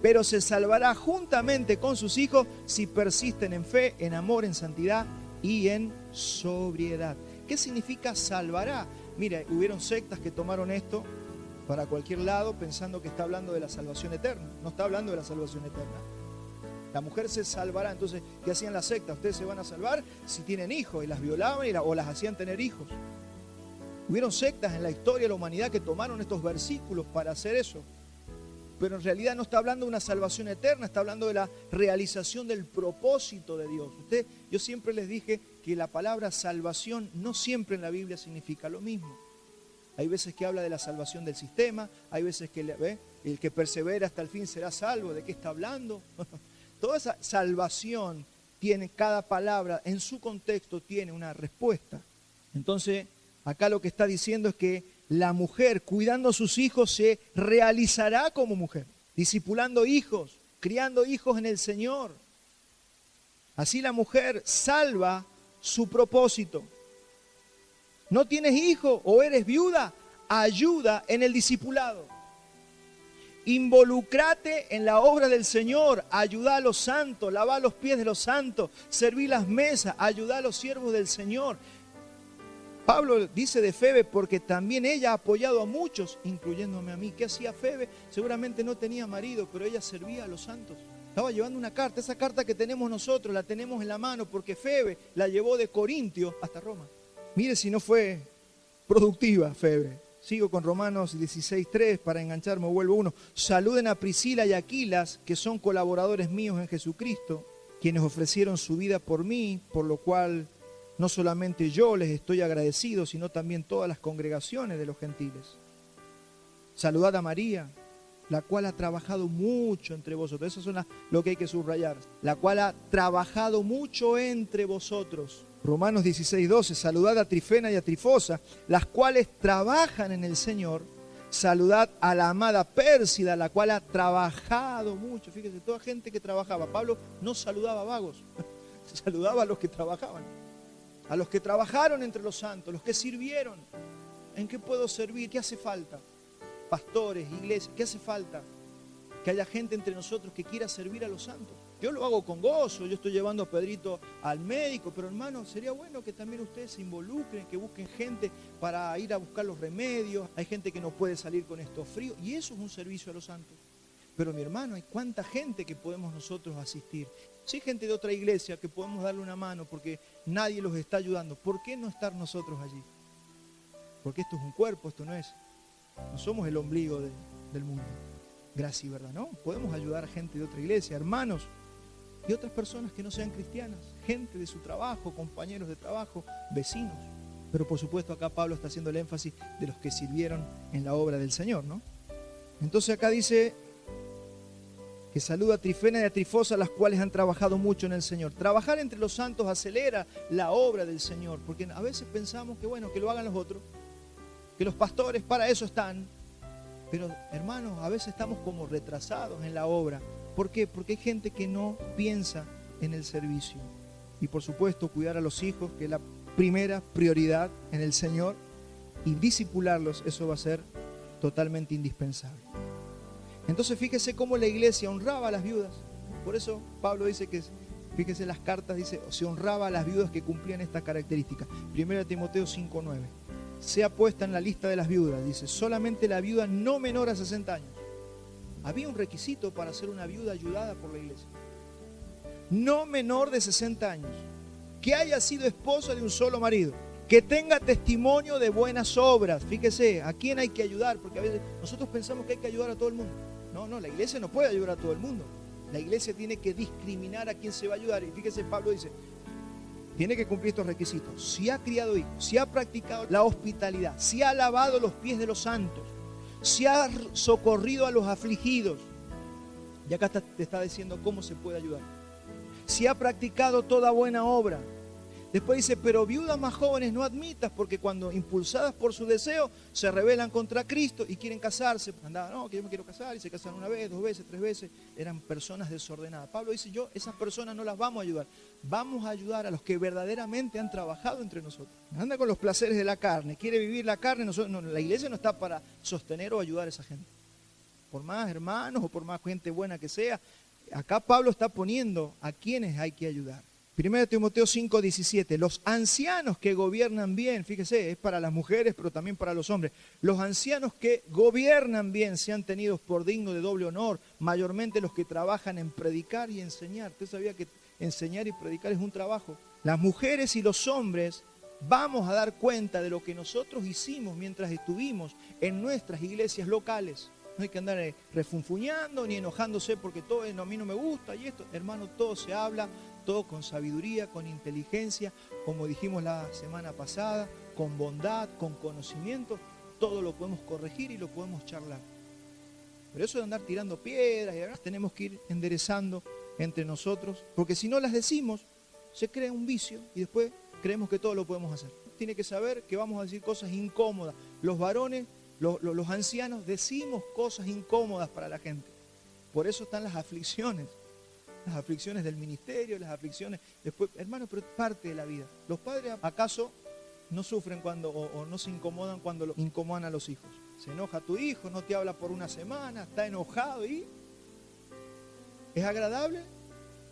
Pero se salvará juntamente con sus hijos si persisten en fe, en amor, en santidad y en sobriedad. ¿Qué significa salvará? Mire, hubieron sectas que tomaron esto para cualquier lado pensando que está hablando de la salvación eterna. No está hablando de la salvación eterna. La mujer se salvará. Entonces, ¿qué hacían las sectas? Ustedes se van a salvar si tienen hijos, y las violaban o las hacían tener hijos. Hubieron sectas en la historia de la humanidad que tomaron estos versículos para hacer eso. Pero en realidad no está hablando de una salvación eterna, está hablando de la realización del propósito de Dios. Yo siempre les dije que la palabra salvación no siempre en la Biblia significa lo mismo. Hay veces que habla de la salvación del sistema, hay veces que el que persevera hasta el fin será salvo. ¿De qué está hablando? Toda esa salvación tiene, cada palabra en su contexto tiene una respuesta. Entonces, acá lo que está diciendo es que la mujer, cuidando a sus hijos, se realizará como mujer, discipulando hijos, criando hijos en el Señor. Así la mujer salva su propósito. ¿No tienes hijo o eres viuda? Ayuda en el discipulado. Involúcrate en la obra del Señor, ayuda a los santos, lava los pies de los santos, serví las mesas, ayuda a los siervos del Señor. Pablo dice de Febe, porque también ella ha apoyado a muchos, incluyéndome a mí. ¿Qué hacía Febe? Seguramente no tenía marido, pero ella servía a los santos. Estaba llevando una carta, esa carta que tenemos nosotros, la tenemos en la mano, porque Febe la llevó de Corintio hasta Roma. Mire si no fue productiva Febe. Sigo con Romanos 16:3 para engancharme, vuelvo uno. Saluden a Priscila y Aquilas, que son colaboradores míos en Jesucristo, quienes ofrecieron su vida por mí, por lo cual no solamente yo les estoy agradecido, sino también todas las congregaciones de los gentiles. Saludad a María, la cual ha trabajado mucho entre vosotros. Eso es lo que hay que subrayar. La cual ha trabajado mucho entre vosotros. Romanos 16:12. Saludad a Trifena y a Trifosa, las cuales trabajan en el Señor. Saludad a la amada Pérsida, la cual ha trabajado mucho. Fíjese, toda gente que trabajaba. Pablo no saludaba a vagos, saludaba a los que trabajaban. A los que trabajaron entre los santos, los que sirvieron. ¿En qué puedo servir? ¿Qué hace falta? Pastores, iglesias, ¿qué hace falta? Que haya gente entre nosotros que quiera servir a los santos. Yo lo hago con gozo, yo estoy llevando a Pedrito al médico, pero hermano, sería bueno que también ustedes se involucren, que busquen gente para ir a buscar los remedios. Hay gente que no puede salir con estos fríos y eso es un servicio a los santos. Pero mi hermano, hay cuánta gente que podemos nosotros asistir. Si hay gente de otra iglesia que podemos darle una mano porque nadie los está ayudando, ¿por qué no estar nosotros allí? Porque esto es un cuerpo, esto no somos el ombligo del mundo. Gracias, ¿verdad? ¿No? Podemos ayudar a gente de otra iglesia, hermanos y otras personas que no sean cristianas, gente de su trabajo, compañeros de trabajo, vecinos. Pero por supuesto acá Pablo está haciendo el énfasis de los que sirvieron en la obra del Señor, ¿no? Entonces acá dice que saluda a Trifena y a Trifosa, las cuales han trabajado mucho en el Señor. Trabajar entre los santos acelera la obra del Señor, porque a veces pensamos que bueno, que lo hagan los otros, que los pastores para eso están. Pero hermanos, a veces estamos como retrasados en la obra. ¿Por qué? Porque hay gente que no piensa en el servicio. Y por supuesto cuidar a los hijos, que es la primera prioridad en el Señor, y discipularlos, eso va a ser totalmente indispensable. Entonces fíjese cómo la iglesia honraba a las viudas. Por eso Pablo dice que, fíjese las cartas, dice, se honraba a las viudas que cumplían estas características. 1 Timoteo 5:9. Sea puesta en la lista de las viudas, dice, solamente la viuda no menor a 60 años. Había un requisito para ser una viuda ayudada por la iglesia. No menor de 60 años, que haya sido esposa de un solo marido, que tenga testimonio de buenas obras. Fíjese, ¿a quién hay que ayudar? Porque a veces nosotros pensamos que hay que ayudar a todo el mundo. No, la iglesia no puede ayudar a todo el mundo. La iglesia tiene que discriminar a quién se va a ayudar. Y fíjese, Pablo dice, tiene que cumplir estos requisitos. Si ha criado hijos, si ha practicado la hospitalidad, si ha lavado los pies de los santos, si ha socorrido a los afligidos. Y acá te está diciendo cómo se puede ayudar. Si ha practicado toda buena obra. Después dice, pero viudas más jóvenes no admitas, porque cuando impulsadas por su deseo se rebelan contra Cristo y quieren casarse. Andaban, no, que yo me quiero casar, y se casan una vez, 2 veces, 3 veces. Eran personas desordenadas. Pablo dice, esas personas no las vamos a ayudar. Vamos a ayudar a los que verdaderamente han trabajado entre nosotros. Anda con los placeres de la carne, quiere vivir la carne. La iglesia no está para sostener o ayudar a esa gente. Por más hermanos o por más gente buena que sea, acá Pablo está poniendo a quienes hay que ayudar. 1 Timoteo 5:17, los ancianos que gobiernan bien, fíjese, es para las mujeres, pero también para los hombres. Los ancianos que gobiernan bien sean tenidos por digno de doble honor, mayormente los que trabajan en predicar y enseñar. Usted sabía que enseñar y predicar es un trabajo. Las mujeres y los hombres vamos a dar cuenta de lo que nosotros hicimos mientras estuvimos en nuestras iglesias locales. No hay que andar refunfuñando ni enojándose porque todo a mí no me gusta y esto. Hermano, todo se habla, todo con sabiduría, con inteligencia, como dijimos la semana pasada, con bondad, con conocimiento. Todo lo podemos corregir y lo podemos charlar. Pero eso de andar tirando piedras y además tenemos que ir enderezando entre nosotros, porque si no las decimos, se crea un vicio y después creemos que todo lo podemos hacer. Tiene que saber que vamos a decir cosas incómodas. Los varones, los ancianos, decimos cosas incómodas para la gente. Por eso están las aflicciones del ministerio, las aflicciones. Después, hermano, pero es parte de la vida. ¿Los padres acaso no sufren cuando o no se incomodan cuando incomodan a los hijos? Se enoja tu hijo, no te habla por una semana, está enojado y... ¿Es agradable?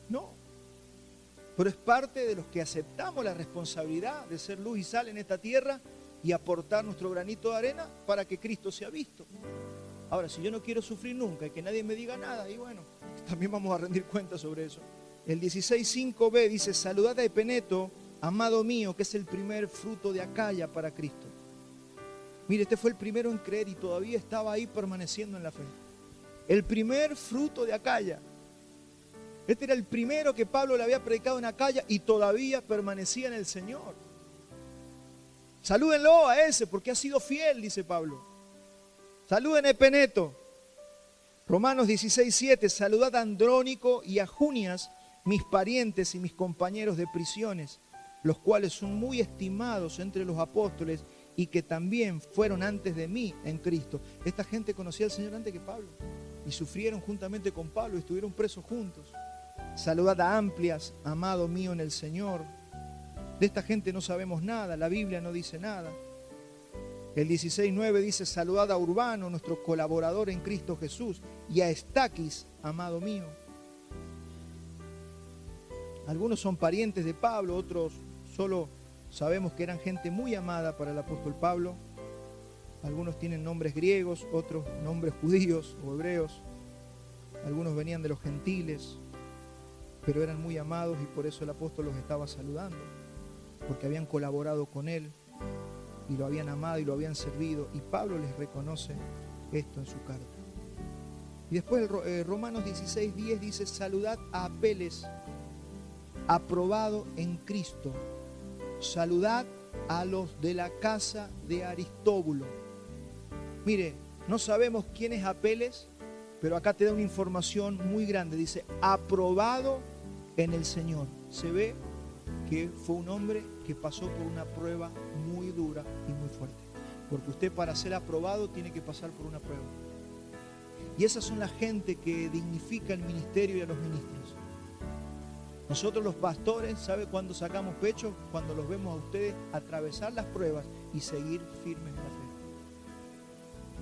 No. Pero es parte de los que aceptamos la responsabilidad de ser luz y sal en esta tierra y aportar nuestro granito de arena para que Cristo sea visto. Ahora, si yo no quiero sufrir nunca y que nadie me diga nada, y bueno, también vamos a rendir cuenta sobre eso. El 16:5b dice, saludad a Epeneto, amado mío, que es el primer fruto de Acaya para Cristo. Mire, este fue el primero en creer y todavía estaba ahí permaneciendo en la fe. El primer fruto de Acaya. Este era el primero que Pablo le había predicado en Acaya y todavía permanecía en el Señor. Salúdenlo a ese porque ha sido fiel, dice Pablo. Saluden a Epeneto. Romanos 16:7, saludad a Andrónico y a Junias, mis parientes y mis compañeros de prisiones, los cuales son muy estimados entre los apóstoles y que también fueron antes de mí en Cristo. Esta gente conocía al Señor antes que Pablo y sufrieron juntamente con Pablo y estuvieron presos juntos. Saludad a Amplias, amado mío en el Señor. De esta gente no sabemos nada, la Biblia no dice nada. El 16:9 dice, saludad a Urbano, nuestro colaborador en Cristo Jesús, y a Estaquis, amado mío. Algunos son parientes de Pablo, otros solo sabemos que eran gente muy amada para el apóstol Pablo. Algunos tienen nombres griegos, otros nombres judíos o hebreos. Algunos venían de los gentiles, pero eran muy amados y por eso el apóstol los estaba saludando, porque habían colaborado con él y lo habían amado y lo habían servido, y Pablo les reconoce esto en su carta. Y después Romanos 16:10 dice: saludad a Apeles, aprobado en Cristo. Saludad a los de la casa de Aristóbulo. Mire, no sabemos quién es Apeles, pero acá te da una información muy grande. Dice, aprobado en el Señor. Se ve que fue un hombre que pasó por una prueba muy dura y muy fuerte. Porque usted, para ser aprobado, tiene que pasar por una prueba. Y esas son la gente que dignifica el ministerio y a los ministros. Nosotros los pastores, ¿sabe cuándo sacamos pecho? Cuando los vemos a ustedes atravesar las pruebas y seguir firmes en la fe.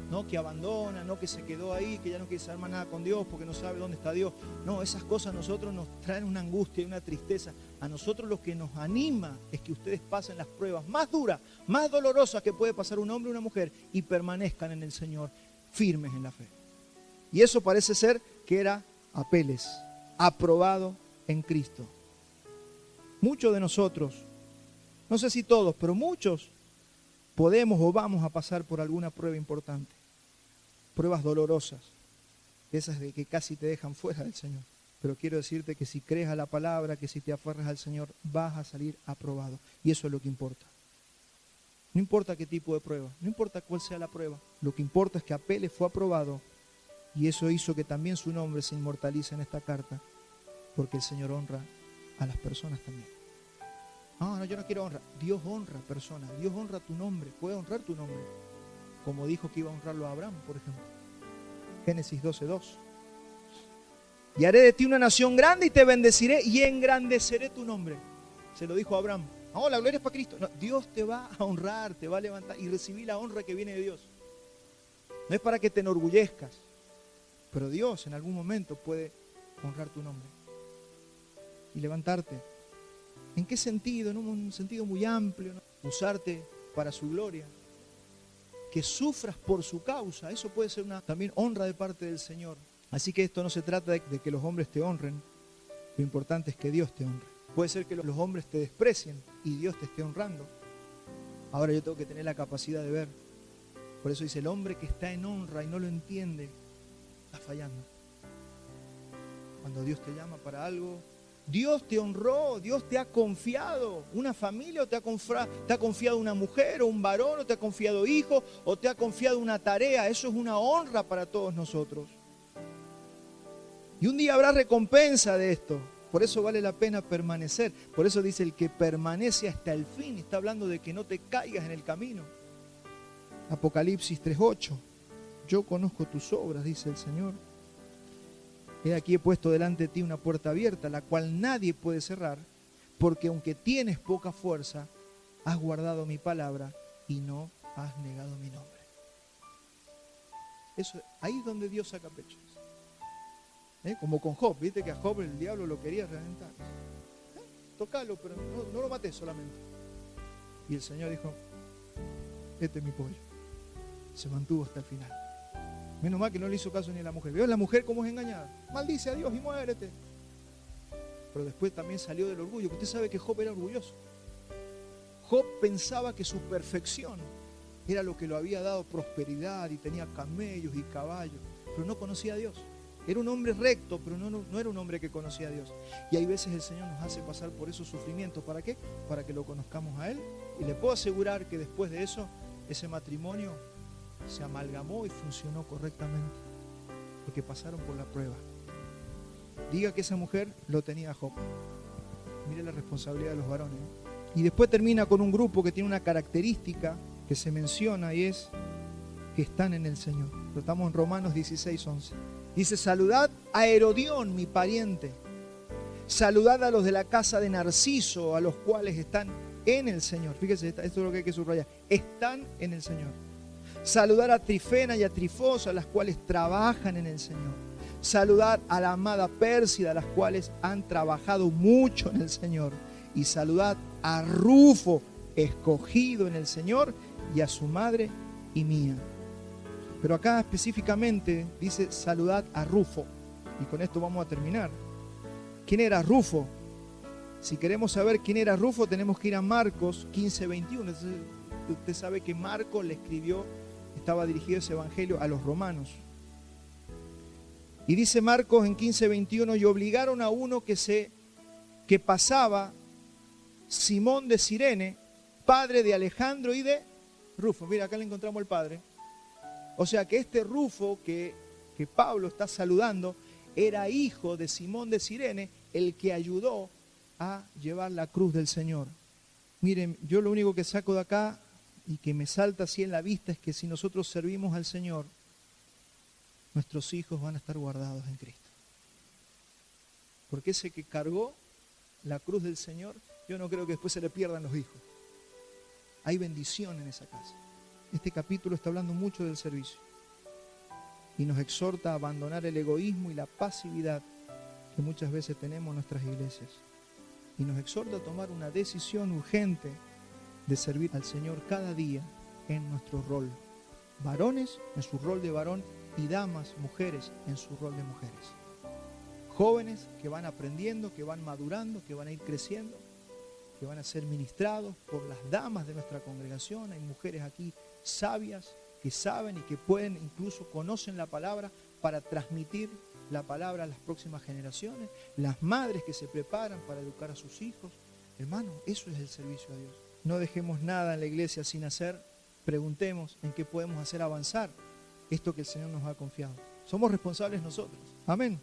No que abandona, no que se quedó ahí, que ya no quiere saber más nada con Dios porque no sabe dónde está Dios. No, esas cosas a nosotros nos traen una angustia y una tristeza. A nosotros lo que nos anima es que ustedes pasen las pruebas más duras, más dolorosas que puede pasar un hombre y una mujer y permanezcan en el Señor, firmes en la fe. Y eso parece ser que era Apeles, aprobado en Cristo. Muchos de nosotros, no sé si todos, pero muchos podemos o vamos a pasar por alguna prueba importante. Pruebas dolorosas, esas de que casi te dejan fuera del Señor. Pero quiero decirte que si crees a la palabra, que si te aferras al Señor, vas a salir aprobado. Y eso es lo que importa. No importa qué tipo de prueba, no importa cuál sea la prueba. Lo que importa es que Apeles fue aprobado y eso hizo que también su nombre se inmortalice en esta carta, porque el Señor honra a las personas también. No, yo no quiero honra. Dios honra a personas, Dios honra tu nombre, puede honrar tu nombre. Como dijo que iba a honrarlo a Abraham, por ejemplo. Génesis 12:2. Y haré de ti una nación grande y te bendeciré y engrandeceré tu nombre. Se lo dijo a Abraham. No, la gloria es para Cristo. No, Dios te va a honrar, te va a levantar y recibir la honra que viene de Dios. No es para que te enorgullezcas, pero Dios en algún momento puede honrar tu nombre y levantarte. ¿En qué sentido? En un sentido muy amplio, ¿no? Usarte para su gloria. Que sufras por su causa, eso puede ser una también honra de parte del Señor. Así que esto no se trata de que los hombres te honren, lo importante es que Dios te honre. Puede ser que los hombres te desprecien y Dios te esté honrando. Ahora yo tengo que tener la capacidad de ver. Por eso dice, el hombre que está en honra y no lo entiende, está fallando. Cuando Dios te llama para algo, Dios te honró, Dios te ha confiado una familia, o te ha confiado una mujer o un varón, o te ha confiado hijos, o te ha confiado una tarea. Eso es una honra para todos nosotros. Y un día habrá recompensa de esto. Por eso vale la pena permanecer. Por eso dice el que permanece hasta el fin. Está hablando de que no te caigas en el camino. Apocalipsis 3:8. Yo conozco tus obras, dice el Señor. He aquí he puesto delante de ti una puerta abierta, la cual nadie puede cerrar, porque aunque tienes poca fuerza, has guardado mi palabra y no has negado mi nombre. Eso, ahí es donde Dios saca pecho. Como con Job, viste que a Job el diablo lo quería reventar. Tocalo, pero no lo maté solamente. Y el Señor dijo, este es mi pollo. Se mantuvo hasta el final. Menos mal que no le hizo caso ni a la mujer. ¿Veo la mujer cómo es engañada? Maldice a Dios y muérete. Pero después también salió del orgullo. Usted sabe que Job era orgulloso. Job pensaba que su perfección era lo que lo había dado prosperidad y tenía camellos y caballos. Pero no conocía a Dios. Era un hombre recto, pero no era un hombre que conocía a Dios. Y hay veces el Señor nos hace pasar por esos sufrimientos. ¿Para qué? Para que lo conozcamos a Él. Y le puedo asegurar que después de eso, ese matrimonio se amalgamó y funcionó correctamente, porque pasaron por la prueba. Diga que esa mujer lo tenía a Job. Mire la responsabilidad de los varones. Y después termina con un grupo que tiene una característica que se menciona y es que están en el Señor. Pero estamos en Romanos 16:11. Dice, saludad a Herodión, mi pariente. Saludad a los de la casa de Narciso, a los cuales están en el Señor. Fíjese, esto es lo que hay que subrayar. Están en el Señor. Saludar a Trifena y a Trifos, a las cuales trabajan en el Señor. Saludad a la amada Pérsida, las cuales han trabajado mucho en el Señor. Y saludad a Rufo, escogido en el Señor, y a su madre y mía. Pero acá específicamente dice saludad a Rufo. Y con esto vamos a terminar. ¿Quién era Rufo? Si queremos saber quién era Rufo, tenemos que ir a Marcos 15:21. Usted sabe que Marcos le escribió, estaba dirigido ese evangelio a los romanos. Y dice Marcos en 15:21, y obligaron a uno que pasaba, Simón de Cirene, padre de Alejandro y de Rufo. Mira, acá le encontramos el padre. O sea que este Rufo que Pablo está saludando era hijo de Simón de Cirene, el que ayudó a llevar la cruz del Señor. Miren, yo lo único que saco de acá y que me salta así en la vista es que si nosotros servimos al Señor, nuestros hijos van a estar guardados en Cristo. Porque ese que cargó la cruz del Señor, yo no creo que después se le pierdan los hijos. Hay bendición en esa casa. Este capítulo está hablando mucho del servicio y nos exhorta a abandonar el egoísmo y la pasividad que muchas veces tenemos en nuestras iglesias. Y nos exhorta a tomar una decisión urgente de servir al Señor cada día en nuestro rol. Varones en su rol de varón y damas, mujeres en su rol de mujeres. Jóvenes que van aprendiendo, que van madurando, que van a ir creciendo, que van a ser ministrados por las damas de nuestra congregación. Hay mujeres aquí sabias que saben y que pueden, incluso conocen la palabra para transmitir la palabra a las próximas generaciones. Las madres que se preparan para educar a sus hijos. Hermano, eso es el servicio a Dios. No dejemos nada en la iglesia sin hacer. Preguntemos en qué podemos hacer avanzar esto que el Señor nos ha confiado. Somos responsables nosotros. Amén.